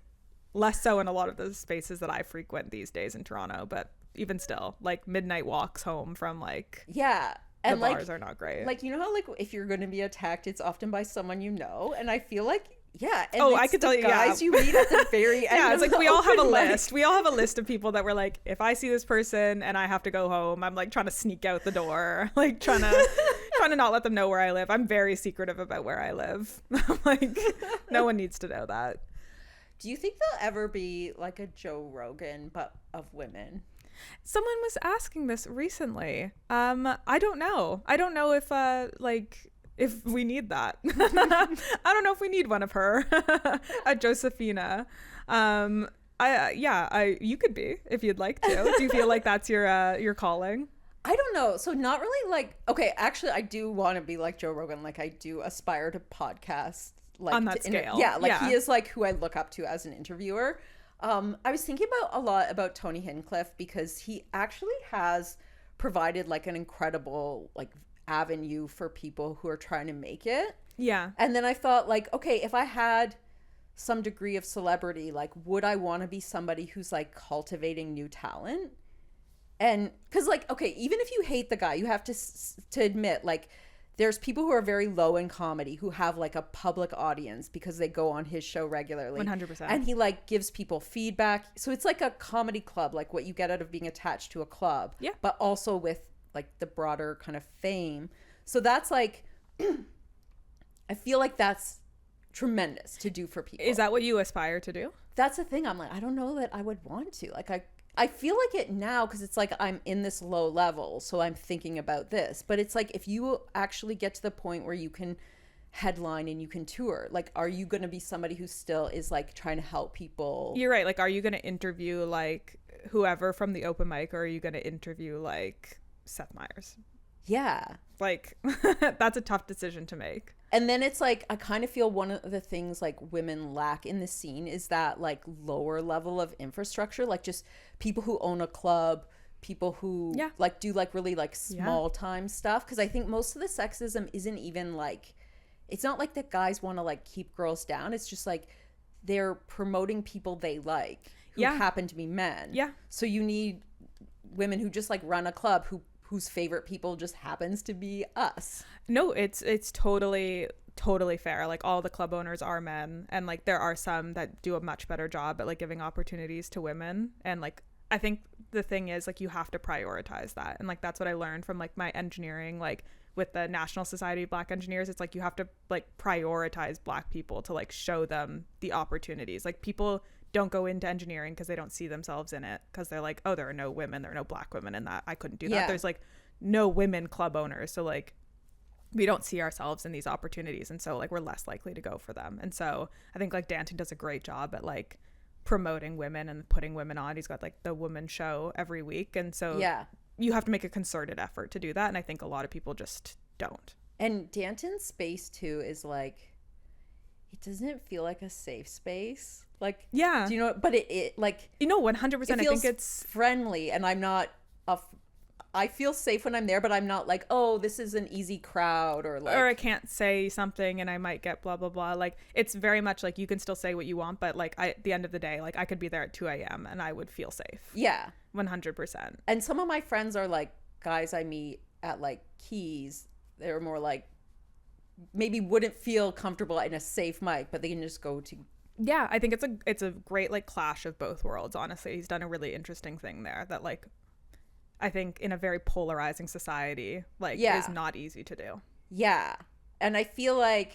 B: less so in a lot of the spaces that I frequent these days in Toronto, but even still, like midnight walks home from like
A: yeah.
B: The
A: And
B: bars
A: like,
B: are not great.
A: Like, you know how like if you're going to be attacked, it's often by someone you know, and I feel like yeah. And
B: I could tell you,
A: guys you meet at the very end.
B: Yeah, it's like
A: of
B: we
A: the
B: all have a
A: open mic.
B: list. We all have a list of people that we're like, if I see this person and I have to go home, I'm like trying to sneak out the door, like trying to not let them know where I live. I'm very secretive about where I live. Like, no one needs to know that.
A: Do you think there'll ever be like a Joe Rogan but of women?
B: Someone was asking this recently. I don't know. I don't know if we need that. I don't know if we need one of her. A Josephina. You could be if you'd like to. Do you feel like that's your calling?
A: I don't know. So not really like, okay, actually I do want to be like Joe Rogan. Like I do aspire to podcast like
B: on that scale.
A: He is like who I look up to as an interviewer. I was thinking a lot about Tony Hinchcliffe, because he actually has provided like an incredible like avenue for people who are trying to make it.
B: Yeah.
A: And then I thought like, okay, if I had some degree of celebrity, like, would I want to be somebody who's like cultivating new talent? And because, like, okay, even if you hate the guy, you have to admit, like, there's people who are very low in comedy who have like a public audience because they go on his show regularly.
B: 100%.
A: And he like gives people feedback. So it's like a comedy club, like what you get out of being attached to a club.
B: Yeah.
A: But also with like the broader kind of fame. So that's like, I feel like that's tremendous to do for people.
B: Is that what you aspire to do?
A: That's the thing. I'm like, I don't know that I would want to. Like, I feel like it now because it's like I'm in this low level, so I'm thinking about this. But it's like if you actually get to the point where you can headline and you can tour, like, are you going to be somebody who still is like trying to help people?
B: You're right. Like, are you going to interview like whoever from the open mic, or are you going to interview like Seth Meyers?
A: Yeah.
B: Like, that's a tough decision to make.
A: And then it's like, I kind of feel one of the things like women lack in the scene is that like lower level of infrastructure, like just people who own a club, people who like do like really like small time stuff. Cause I think most of the sexism isn't even like, it's not like that guys want to like keep girls down. It's just like they're promoting people they like who happen to be men. Yeah. So you need women who just like run a club whose favorite people just happens to be us.
B: No, it's totally fair. Like, all the club owners are men, and like there are some that do a much better job at like giving opportunities to women. And like, I think the thing is, like, you have to prioritize that. And like, that's what I learned from like my engineering, like with the National Society of Black Engineers. It's like you have to like prioritize Black people to like show them the opportunities. Like, people don't go into engineering because they don't see themselves in it, because they're like, oh, there are no women, there are no Black women in that, I couldn't do that. There's like no women club owners, so like we don't see ourselves in these opportunities, and so like we're less likely to go for them. And so I think like Danton does a great job at like promoting women and putting women on. He's got like the woman show every week, and so you have to make a concerted effort to do that, and I think a lot of people just don't. And
A: Danton's space too is like, it doesn't feel like a safe space. Like, do you know, but it like,
B: you know, 100%, I think it's
A: friendly, and I'm not I feel safe when I'm there, but I'm not like, oh, this is an easy crowd, or like,
B: or I can't say something and I might get blah blah blah. Like, it's very much like you can still say what you want, but like at the end of the day, like I could be there at 2 a.m. and I would feel safe. 100%.
A: And some of my friends are like guys I meet at like Keys. They're more like, maybe wouldn't feel comfortable in a safe mic, but they can just go to.
B: Yeah, I think it's a great like clash of both worlds. Honestly, he's done a really interesting thing there that like, I think in a very polarizing society, like, is not easy to do. Yeah. And I feel like,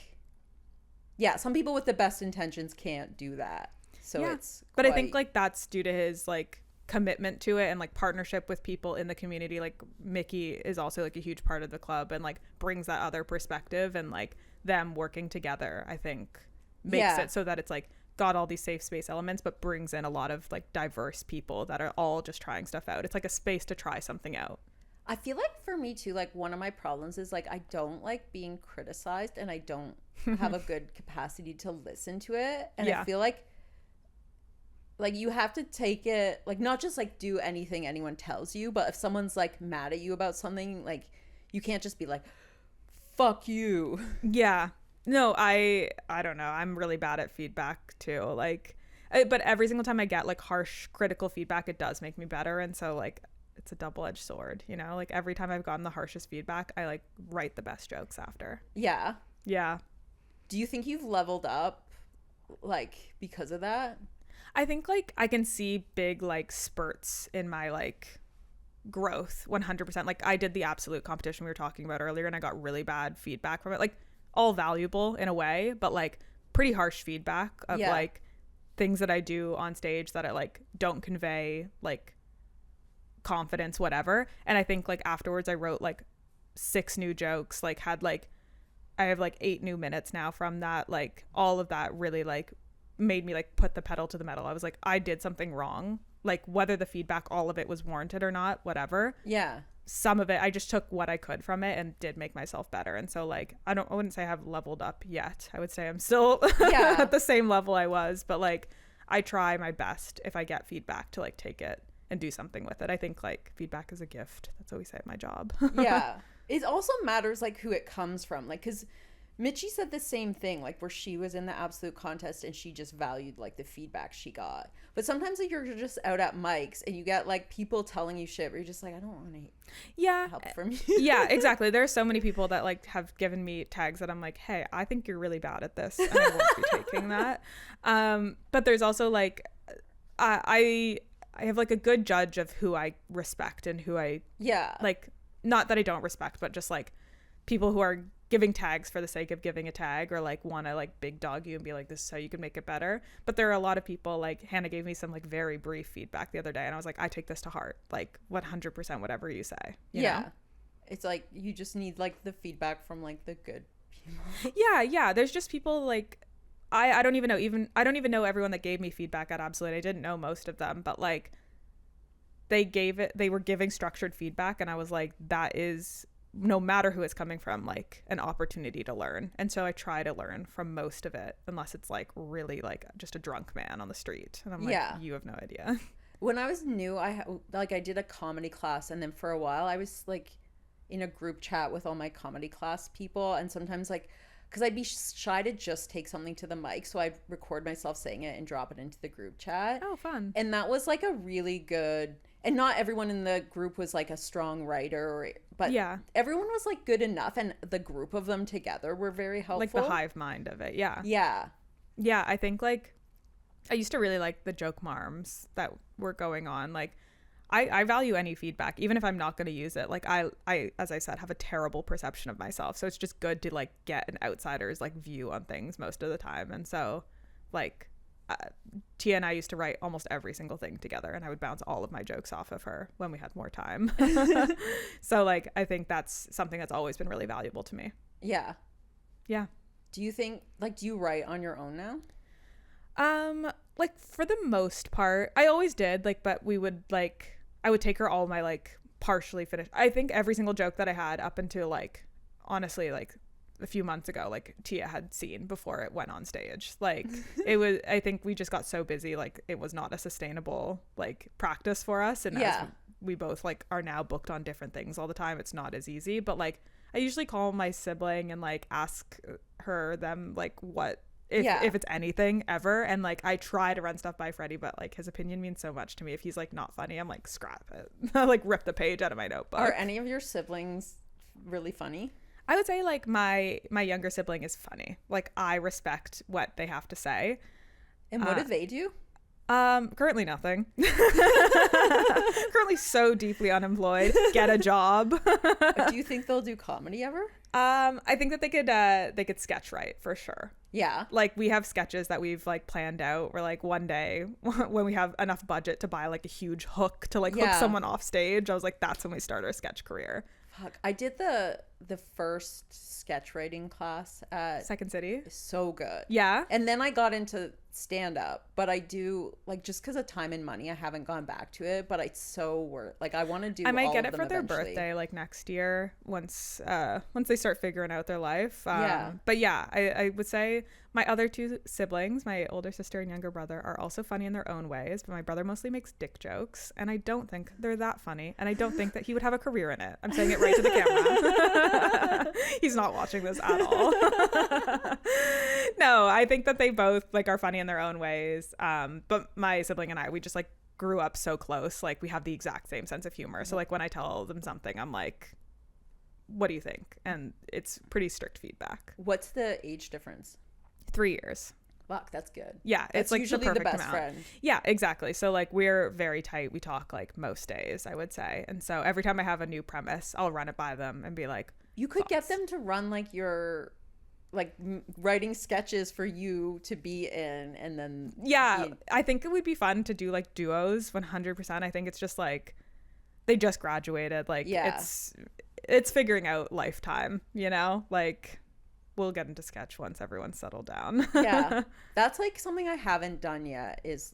B: some people with the best intentions can't do that. So but I think like that's due to his like commitment to it and like partnership with people in the community. Like, Mickey is also like a huge part of the club and like brings that other perspective, and like them working together, I think makes it so that it's like got all these safe space elements, but brings in a lot of like diverse people that are all just trying stuff out. It's like a space to try something out.
A: I feel like for me too, like one of my problems is like I don't like being criticized, and I don't have a good capacity to listen to it. And I feel like you have to take it, like, not just like do anything anyone tells you, but if someone's like mad at you about something, like you can't just be like, fuck you.
B: Yeah. No, I don't know. I'm really bad at feedback too. Like, but every single time I get like harsh critical feedback, it does make me better. And so like, it's a double-edged sword, you know? Like, every time I've gotten the harshest feedback, I like write the best jokes after. Yeah. Yeah.
A: Do you think you've leveled up like because of that?
B: I think like I can see big like spurts in my like growth 100%. Like, I did the absolute competition we were talking about earlier, and I got really bad feedback from it. Like, all valuable in a way, but like pretty harsh feedback of like things that I do on stage that I like don't convey like confidence, whatever. And I think like afterwards I wrote like 6 new jokes, like had like, I have like 8 new minutes now from that. Like, all of that really like made me like put the pedal to the metal. I was like, I did something wrong, like whether the feedback, all of it was warranted or not, whatever. Some of it, I just took what I could from it and did make myself better. And so like, I wouldn't say I have leveled up yet. I would say I'm still at the same level I was, but like I try my best if I get feedback to like take it and do something with it. I think like feedback is a gift. That's what we say at my job.
A: It also matters like who it comes from. Like, 'cause Mitchie said the same thing, like where she was in the absolute contest and she just valued like the feedback she got. But sometimes like you're just out at mics and you get like people telling you shit where you're just like, I don't want help from you.
B: Yeah, exactly. There are so many people that like have given me tags that I'm like, hey, I think you're really bad at this and I won't be taking that. But there's also like I have like a good judge of who I respect and who I like, not that I don't respect, but just like people who are giving tags for the sake of giving a tag or like want to like big dog you and be like, this is how you can make it better. But there are a lot of people, like Hannah gave me some like very brief feedback the other day and I was like, I take this to heart, like 100% whatever you say, you know?
A: It's like you just need like the feedback from like the good people.
B: Yeah, there's just people like I don't even know everyone that gave me feedback at Absolute. I didn't know most of them, but like they were giving structured feedback and I was like, that is, no matter who it's coming from, like an opportunity to learn. And so I try to learn from most of it, unless it's like really like just a drunk man on the street and I'm like, you have no idea.
A: When I was new, I did a comedy class, and then for a while I was like in a group chat with all my comedy class people, and sometimes like, because I'd be shy to just take something to the mic, so I'd record myself saying it and drop it into the group chat.
B: Oh, fun.
A: And that was like a really good, and not everyone in the group was like a strong writer, but everyone was like good enough, and the group of them together were very helpful.
B: Like the hive mind of it. Yeah, I think like I used to really like the joke marms that were going on. Like I value any feedback, even if I'm not going to use it. Like I, as I said, have a terrible perception of myself. So it's just good to like get an outsider's like view on things most of the time. And so like Tia and I used to write almost every single thing together, and I would bounce all of my jokes off of her when we had more time. So like, I think that's something that's always been really valuable to me. Yeah.
A: Do you think, like, do you write on your own now?
B: Like for the most part, I always did, like, but we would like, I would take her all my like partially finished. I think every single joke that I had up until like, honestly, like a few months ago, like Tia had seen before it went on stage. Like it was, I think we just got so busy, like it was not a sustainable like practice for us. And as we both like are now booked on different things all the time, it's not as easy. But like I usually call my sibling and like ask them like what, if it's anything ever, and like I try to run stuff by Freddie, but like his opinion means so much to me. If he's like not funny, I'm like, scrap it. I like rip the page out of my notebook.
A: Are any of your siblings really funny?
B: I would say like my younger sibling is funny. Like I respect what they have to say.
A: And what do they do?
B: Currently nothing. Currently so deeply unemployed. Get a job.
A: Do you think they'll do comedy ever?
B: I think that they could sketch write for sure.
A: Yeah.
B: Like we have sketches that we've like planned out where like one day when we have enough budget to buy like a huge hook to like hook someone off stage, I was like, that's when we start our sketch career.
A: Fuck. I did the first sketch writing class at
B: Second City.
A: So good.
B: Yeah.
A: And then I got into stand up, but I do like, just because of time and money, I haven't gone back to it, but it's so worth, like I want to do.
B: I might get it for
A: their
B: birthday like next year once they start figuring out their life. But yeah, I would say my other two siblings, my older sister and younger brother, are also funny in their own ways, but my brother mostly makes dick jokes, and I don't think they're that funny, and I don't think that he would have a career in it. I'm saying it right to the camera. He's not watching this at all. No, I think that they both like are funny in their own ways. But my sibling and I, we just like grew up so close. Like we have the exact same sense of humor. So like when I tell them something, I'm like, what do you think? And it's pretty strict feedback.
A: What's the age difference?
B: 3 years.
A: Fuck, that's good.
B: Yeah,
A: that's
B: it's like
A: usually the best friend.
B: Yeah, exactly. So like we're very tight. We talk like most days, I would say. And so every time I have a new premise, I'll run it by them and be like,
A: you could get them to run like your like writing sketches for you to be in, and then
B: I think it would be fun to do like duos. 100%. I think it's just like they just graduated, like it's figuring out lifetime, you know, like we'll get into sketch once everyone's settled down.
A: Yeah, that's like something I haven't done yet, is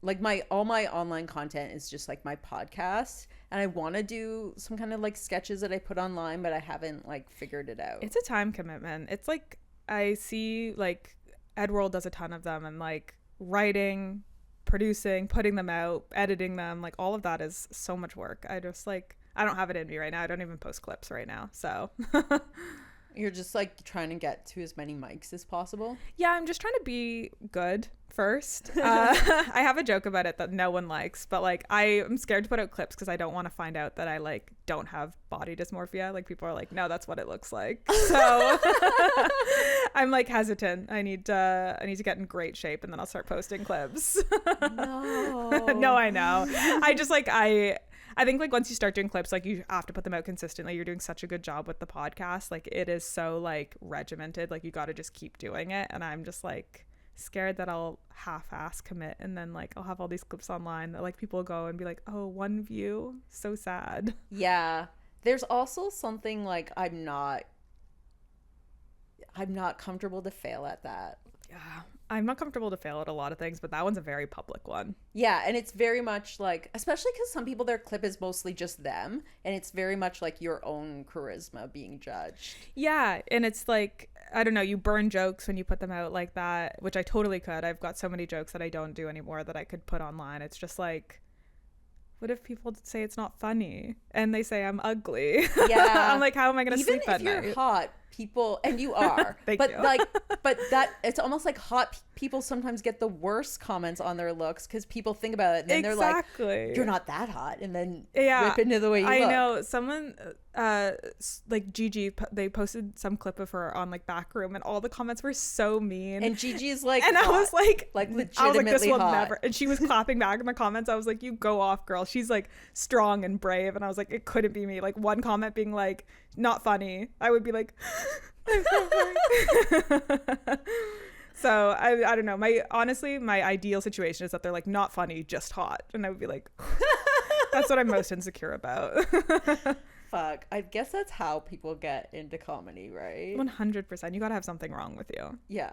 A: like all my online content is just like my podcast, and I want to do some kind of like sketches that I put online, but I haven't like figured it out.
B: It's a time commitment. It's like I see like Edworld does a ton of them, and like writing, producing, putting them out, editing them, like all of that is so much work. I just like, I don't have it in me right now. I don't even post clips right now, so
A: You're just like trying to get to as many mics as possible.
B: Yeah, I'm just trying to be good first. I have a joke about it that no one likes, but like I'm scared to put out clips because I don't want to find out that I like don't have body dysmorphia. Like people are like, no, that's what it looks like. So I'm like hesitant. I need to get in great shape and then I'll start posting clips.
A: No.
B: No, I know. I think like once you start doing clips, like you have to put them out consistently. You're doing such a good job with the podcast. Like it is so like regimented. Like you got to just keep doing it. And I'm just like scared that I'll half-ass commit and then like I'll have all these clips online that like people go and be like, oh, 1 view, so sad.
A: Yeah, there's also something like I'm not comfortable to fail at that.
B: Yeah, I'm not comfortable to fail at a lot of things, but that one's a very public one.
A: Yeah, and it's very much like, especially because some people, their clip is mostly just them, and it's very much like your own charisma being judged.
B: Yeah, and it's like, I don't know, you burn jokes when you put them out like that, which I totally could. I've got so many jokes that I don't do anymore that I could put online. It's just like, what if people say it's not funny and they say I'm ugly?
A: Yeah.
B: I'm like, how am I going to sleep at night?
A: Even if you're hot, people, and you are, but
B: you.
A: like, but that, it's almost like hot people sometimes get the worst comments on their looks because people think about it and then they're like, you're not that hot, and then rip into the way you look.
B: I know someone like Gigi, they posted some clip of her on like Backroom and all the comments were so mean,
A: and Gigi's like,
B: and
A: hot.
B: I was like
A: legitimately
B: I was like, this will
A: hot.
B: never, and she was clapping back in the comments. I was like, you go off, girl, she's like strong and brave. And I was like, it couldn't be me. Like one comment being like not funny, I would be like I'm so sorry. So I don't know, my ideal situation is that they're like not funny, just hot, and I would be like that's what I'm most insecure about.
A: Fuck, I guess that's how people get into comedy, right?
B: 100%. You gotta have something wrong with you.
A: Yeah.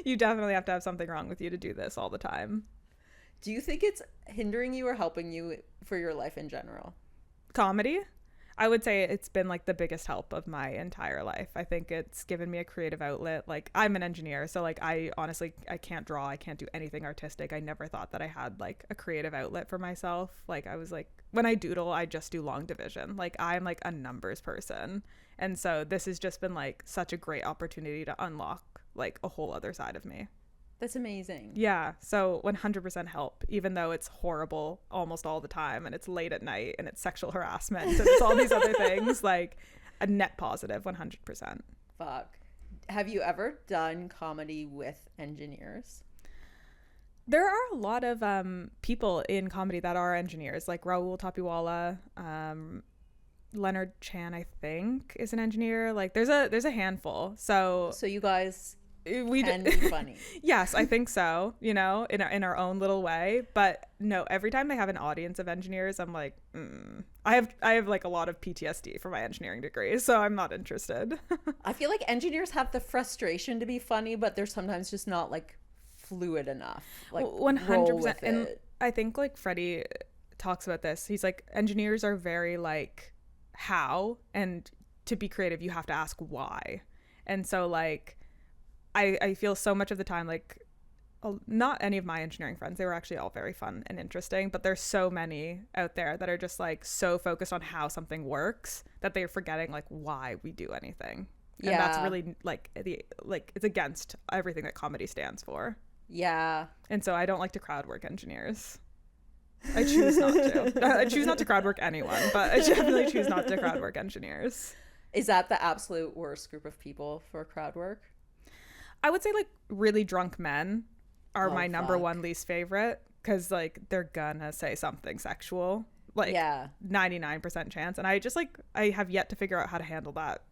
B: You definitely have to have something wrong with you to do this all the time.
A: Do you think it's hindering you or helping you for your life in general?
B: Comedy? I would say it's been like the biggest help of my entire life. I think it's given me a creative outlet. Like I'm an engineer, so like I honestly can't draw, I can't do anything artistic. I never thought that I had like a creative outlet for myself. Like I was like, when I doodle, I just do long division. Like I'm like a numbers person. And so this has just been like such a great opportunity to unlock like a whole other side of me.
A: That's amazing.
B: Yeah, so 100% help, even though it's horrible almost all the time and it's late at night and it's sexual harassment and it's all these other things, like a net positive 100%.
A: Fuck. Have you ever done comedy with engineers?
B: There are a lot of people in comedy that are engineers, like Raul Tapiwala, Leonard Chan, I think, is an engineer. Like there's a handful. So
A: you guys
B: we
A: can be funny.
B: Yes, I think so, you know, in our own little way. But no, every time they have an audience of engineers, I'm like, I have like a lot of PTSD for my engineering degree, so I'm not interested.
A: I feel like engineers have the frustration to be funny, but they're sometimes just not like fluid enough. Like
B: 100%. And I think like Freddie talks about this. He's like, engineers are very like how, and to be creative you have to ask why. And so like I feel so much of the time like not any of my engineering friends, they were actually all very fun and interesting, but there's so many out there that are just like so focused on how something works that they're forgetting like why we do anything. And that's really like it's against everything that comedy stands for.
A: Yeah.
B: And so I don't like to crowd work engineers. I choose not to. I choose not to crowd work anyone, but I definitely choose not to crowd work engineers.
A: Is that the absolute worst group of people for crowd work?
B: I would say like really drunk men are my number one least favorite, because like they're gonna say something sexual, like 99% chance, and I just like I have yet to figure out how to handle that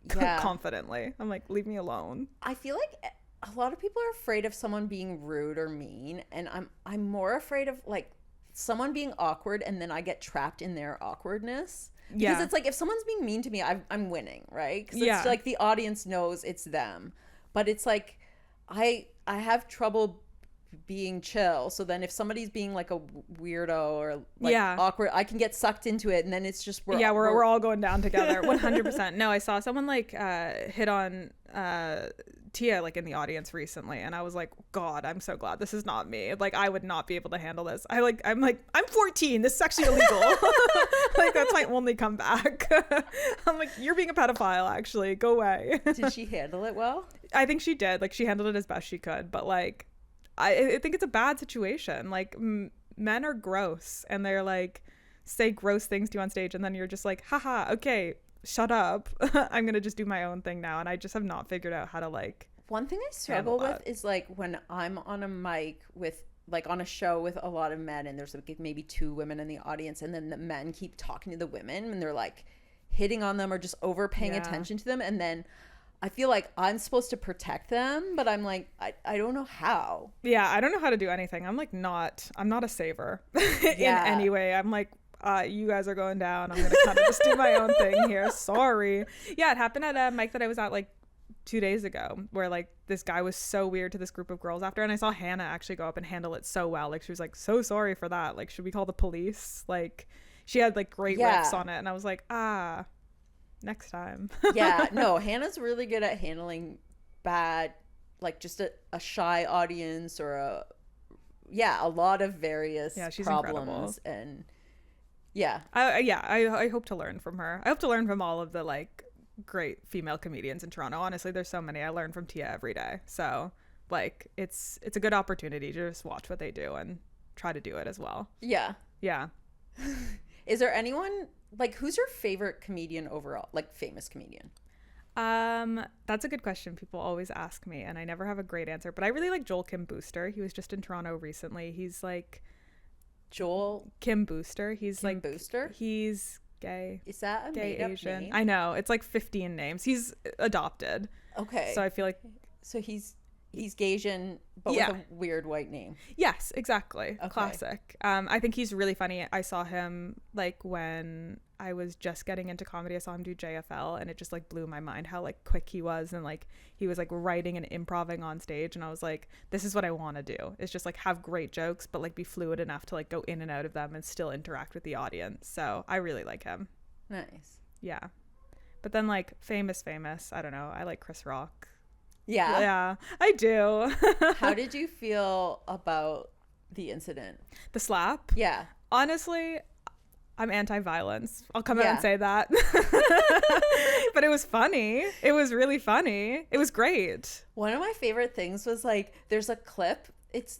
B: confidently. I'm like, leave me alone.
A: I feel like a lot of people are afraid of someone being rude or mean, and I'm more afraid of like someone being awkward and then I get trapped in their awkwardness. Because it's like if someone's being mean to me, I'm winning, right? Because it's like the audience knows it's them. But it's like I have trouble being chill. So then if somebody's being like a weirdo or like awkward, I can get sucked into it, and then it's just we're all going down together. 100%. No, I saw someone like hit on
B: Tia like in the audience recently, and I was like, God, I'm so glad this is not me. Like, I would not be able to handle this. I'm 14. This is actually illegal. Like, that's my only comeback. I'm like, you're being a pedophile. Actually, go away.
A: Did she handle it well?
B: I think she did. Like, she handled it as best she could. But like, I think it's a bad situation. Like, men are gross, and they're like say gross things to you on stage, and then you're just like, haha, okay, shut up. I'm gonna just do my own thing now. And I just have not figured out how to like.
A: One thing I struggle with is like when I'm on a mic with like on a show with a lot of men, and there's like maybe 2 women in the audience, and then the men keep talking to the women and they're like hitting on them or just overpaying attention to them, and then I feel like I'm supposed to protect them, but I'm like, I don't know how.
B: Yeah, I don't know how to do anything. I'm not a saver in any way. I'm like, you guys are going down. I'm gonna kind of just do my own thing here. Sorry. Yeah, it happened at a mic that I was at like 2 days ago, where like this guy was so weird to this group of girls after, and I saw Hannah actually go up and handle it so well. Like, she was like, so sorry for that. Like, should we call the police? Like, she had like great riffs on it, and I was like, next time.
A: Yeah, no, Hannah's really good at handling bad, like just a shy audience or a lot of various
B: she's
A: problems.
B: Incredible.
A: And
B: I hope to learn from her. I hope to learn from all of the like great female comedians in Toronto. Honestly, there's so many. I learn from Tia every day, so like it's a good opportunity to just watch what they do and try to do it as well. Yeah
A: Is there anyone like, who's your favorite comedian overall, like famous comedian?
B: That's a good question. People always ask me, and I never have a great answer, but I really like Joel Kim Booster. He was just in Toronto recently. He's like
A: Joel
B: Kim Booster. He's
A: Kim
B: like
A: Booster.
B: He's gay.
A: Is that a
B: gay
A: made-up
B: Asian
A: name?
B: I know, it's like 15 names. He's adopted.
A: Okay.
B: So I feel like
A: he's Gaysian, but with a weird white name.
B: Yes, exactly.
A: Okay.
B: Classic. I think he's really funny. I saw him like when I was just getting into comedy. I saw him do JFL, and it just like blew my mind how like quick he was, and like he was like writing and improvising on stage, and I was like, this is what I want to do. It's just like have great jokes, but like be fluid enough to like go in and out of them and still interact with the audience. So I really like him.
A: Nice.
B: Yeah. But then like famous, I don't know. I like Chris Rock.
A: Yeah,
B: I do.
A: How did you feel about the incident?
B: The slap?
A: Yeah.
B: Honestly, I'm anti-violence. I'll come out and say that. But it was funny. It was really funny. It was great.
A: One of my favorite things was like, there's a clip.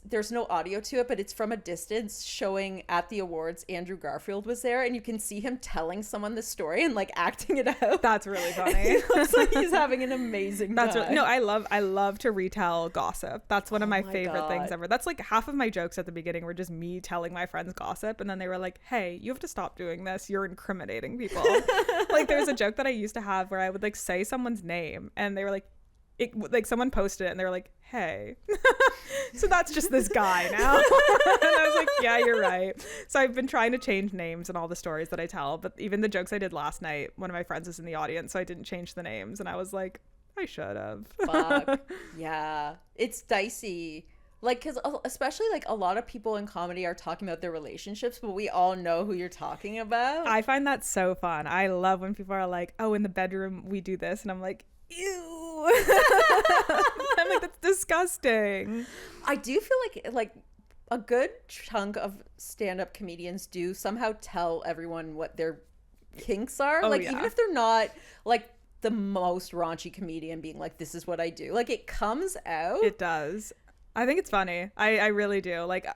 A: There's no audio to it, but it's from a distance showing at the awards Andrew Garfield was there, and you can see him telling someone the story and like acting it out.
B: That's really funny.
A: It looks like he's having an amazing time.
B: No, I love to retell gossip. That's one of my favorite things ever. That's like half of my jokes at the beginning were just me telling my friends gossip, and then they were like, hey, you have to stop doing this. You're incriminating people. Like, there's a joke that I used to have where I would like say someone's name, and they were like, like someone posted it and they were like, hey. So that's just this guy now. And I was like, yeah, you're right. So I've been trying to change names in all the stories that I tell, but even the jokes I did last night, one of my friends was in the audience, so I didn't change the names, and I was like, I should have.
A: Fuck. Yeah, it's dicey, like, because especially like a lot of people in comedy are talking about their relationships, but we all know who you're talking about.
B: I find that so fun. I love when people are like, oh, in the bedroom we do this, and I'm like, ew. I'm like, that's disgusting.
A: I do feel like a good chunk of stand-up comedians do somehow tell everyone what their kinks are. Even if they're not like the most raunchy comedian being like, this is what I do, like it comes out.
B: It does. I think it's funny. I really do. Like,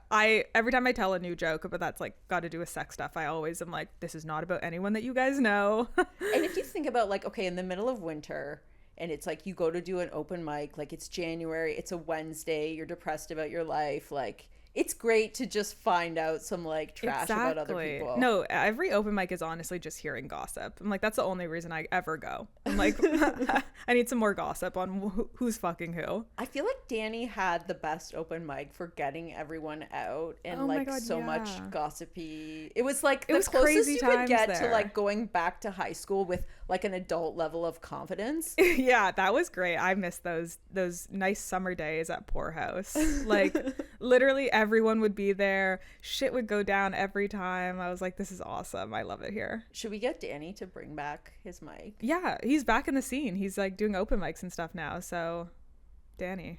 B: every time I tell a new joke, but that's like got to do with sex stuff, I always am like, this is not about anyone that you guys know.
A: And if you think about like, okay, in the middle of winter, and it's like you go to do an open mic, like it's January, it's a Wednesday, you're depressed about your life, like it's great to just find out some like trash about other people.
B: No, every open mic is honestly just hearing gossip. I'm like, that's the only reason I ever go. I'm like, I need some more gossip on who's fucking who.
A: I feel like Danny had the best open mic for getting everyone out and much gossipy. It was like the closest you could get to like going back to high school with like an adult level of confidence.
B: Yeah, that was great. I miss those nice summer days at Poorhouse. Like literally everyone would be there. Shit would go down every time. I was like, this is awesome. I love it here.
A: Should we get Danny to bring back his mic?
B: Yeah, he's back in the scene. He's like doing open mics and stuff now. So Danny,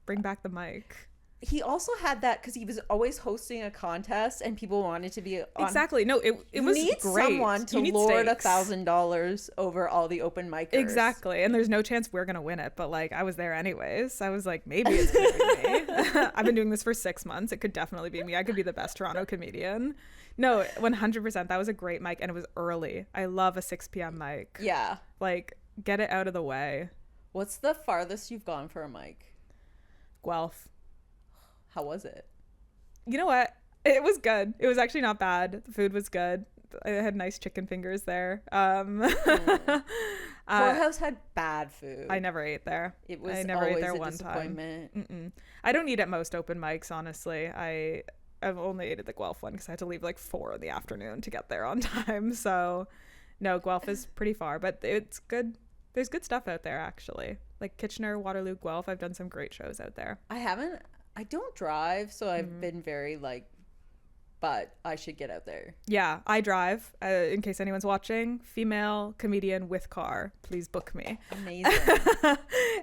B: bring back the mic.
A: He also had that because he was always hosting a contest and people wanted to be on.
B: Exactly. No, it was
A: need
B: great.
A: Someone to lord $1,000 over all the open micers.
B: Exactly. And there's no chance we're gonna win it, but like I was there anyways. I was like, maybe it's gonna be me. I've been doing this for 6 months. It could definitely be me. I could be the best Toronto comedian. No, 100%. That was a great mic and it was early. I love a 6 p.m. mic.
A: Yeah.
B: Like, get it out of the way.
A: What's the farthest you've gone for a mic?
B: Guelph.
A: How was it?
B: You know what? It was good. It was actually not bad. The food was good. I had nice chicken fingers there.
A: Poorhouse had bad food.
B: I never ate there.
A: It was
B: I never
A: always
B: ate there
A: a
B: one
A: disappointment.
B: Time. I don't eat at most open mics, honestly. I've only ate at the Guelph one because I had to leave like 4 in the afternoon to get there on time. So no, Guelph is pretty far, but it's good. There's good stuff out there actually. Like Kitchener, Waterloo, Guelph. I've done some great shows out there.
A: I don't drive, so I've been very like, but I should get out there.
B: Yeah, I drive. In case anyone's watching, female comedian with car. Please book me.
A: Amazing.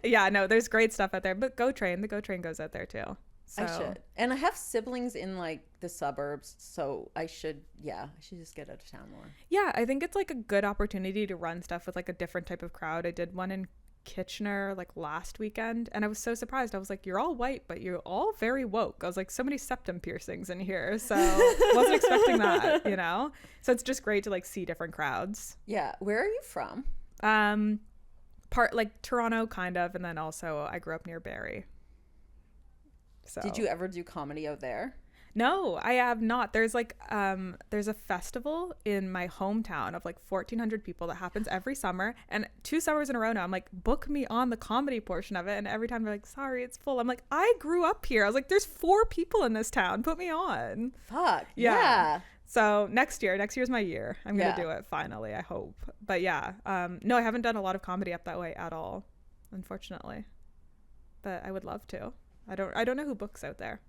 B: Yeah, no, there's great stuff out there. But GO Train, the GO Train goes out there too. So.
A: I should. And I have siblings in like the suburbs, so I should just get out of town more.
B: Yeah, I think it's like a good opportunity to run stuff with like a different type of crowd. I did one in Kitchener like last weekend and I was so surprised. I was like, you're all white but you're all very woke. I was like, so many septum piercings in here, so wasn't expecting that, you know. So it's just great to like see different crowds.
A: Yeah. Where are you from?
B: Part like Toronto kind of, and then also I grew up near Barrie. So
A: did you ever do comedy out there?
B: No, I have not. There's like there's a festival in my hometown of like 1,400 people that happens every summer, and 2 summers in a row now I'm like, book me on the comedy portion of it, and every time they're like, sorry, it's full. I'm like, I grew up here. I was like, there's 4 people in this town, put me on.
A: Fuck yeah.
B: So next year's my year. I'm gonna do it finally, I hope. But yeah, no, I haven't done a lot of comedy up that way at all, unfortunately, but I would love to. I don't know who books out there.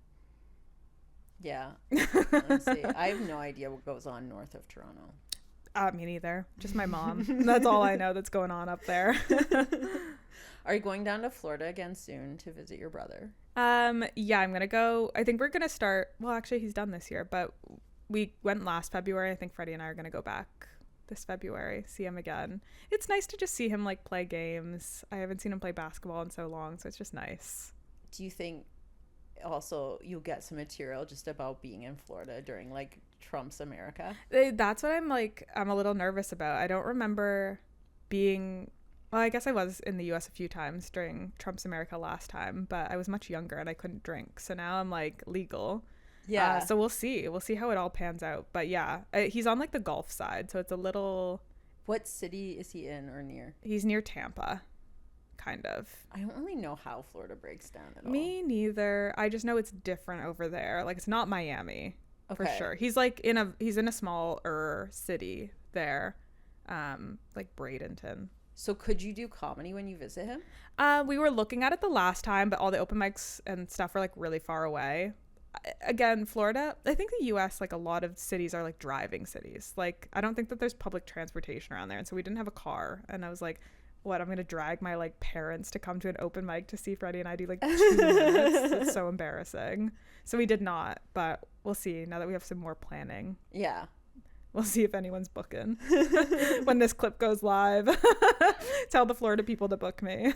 A: Yeah. Let's see. I have no idea what goes on north of Toronto.
B: Me neither. Just my mom. That's all I know that's going on up there.
A: Are you going down to Florida again soon to visit your brother?
B: Yeah, I'm going to go. I think we're going to start. Well, actually, he's done this year, but we went last February. I think Freddie and I are going to go back this February, see him again. It's nice to just see him like play games. I haven't seen him play basketball in so long, so it's just nice.
A: Do you think also you'll get some material just about being in Florida during like Trump's America?
B: That's what I'm a little nervous about. I don't remember being, well, I guess I was in the US a few times during Trump's America last time, but I was much younger and I couldn't drink, so now I'm like legal. Yeah, so we'll see how it all pans out. But yeah, he's on like the Gulf side, so it's a little.
A: What city is he in or near?
B: He's near Tampa. Kind of.
A: I don't really know how Florida breaks down at all.
B: Me neither. I just know it's different over there. Like it's not Miami for sure. He's like in a smaller city there, like Bradenton.
A: So could you do comedy when you visit him?
B: We were looking at it the last time, but all the open mics and stuff are like really far away. Again, Florida, I think the US, like a lot of cities are like driving cities. Like I don't think that there's public transportation around there, and so we didn't have a car, and I was like, what, I'm gonna drag my like parents to come to an open mic to see Freddie and I do like 2 minutes. It's so embarrassing. So we did not, but we'll see now that we have some more planning.
A: Yeah,
B: we'll see if anyone's booking when this clip goes live. Tell the Florida people to book me.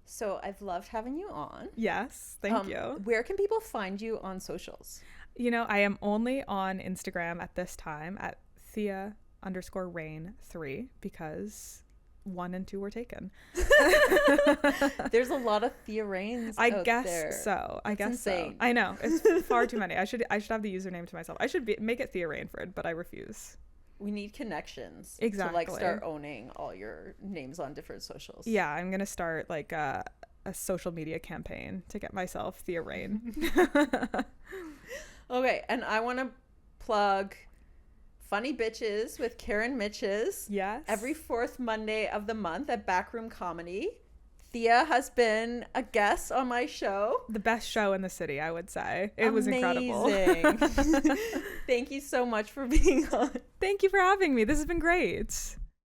A: So I've loved having you on.
B: Yes, thank you.
A: Where can people find you on socials?
B: You know, I am only on Instagram at this time at Thea_Rain3 because 1 and 2 were taken.
A: There's a lot of Thea Rains
B: I
A: out
B: guess
A: there.
B: so. I guess
A: insane.
B: So. I know. It's far too many. I should have the username to myself. I should make it Thea Rainford, but I refuse.
A: We need connections.
B: Exactly.
A: To like start owning all your names on different socials.
B: Yeah, I'm going to start like a social media campaign to get myself Thea Rain.
A: Okay, and I want to plug Funny Bitches with Karen Mitches.
B: Yes.
A: Every 4th Monday of the month at Backroom Comedy. Thea has been a guest on my show.
B: The best show in the city, I would say. It was incredible.
A: Thank you so much for being on.
B: Thank you for having me. This has been great.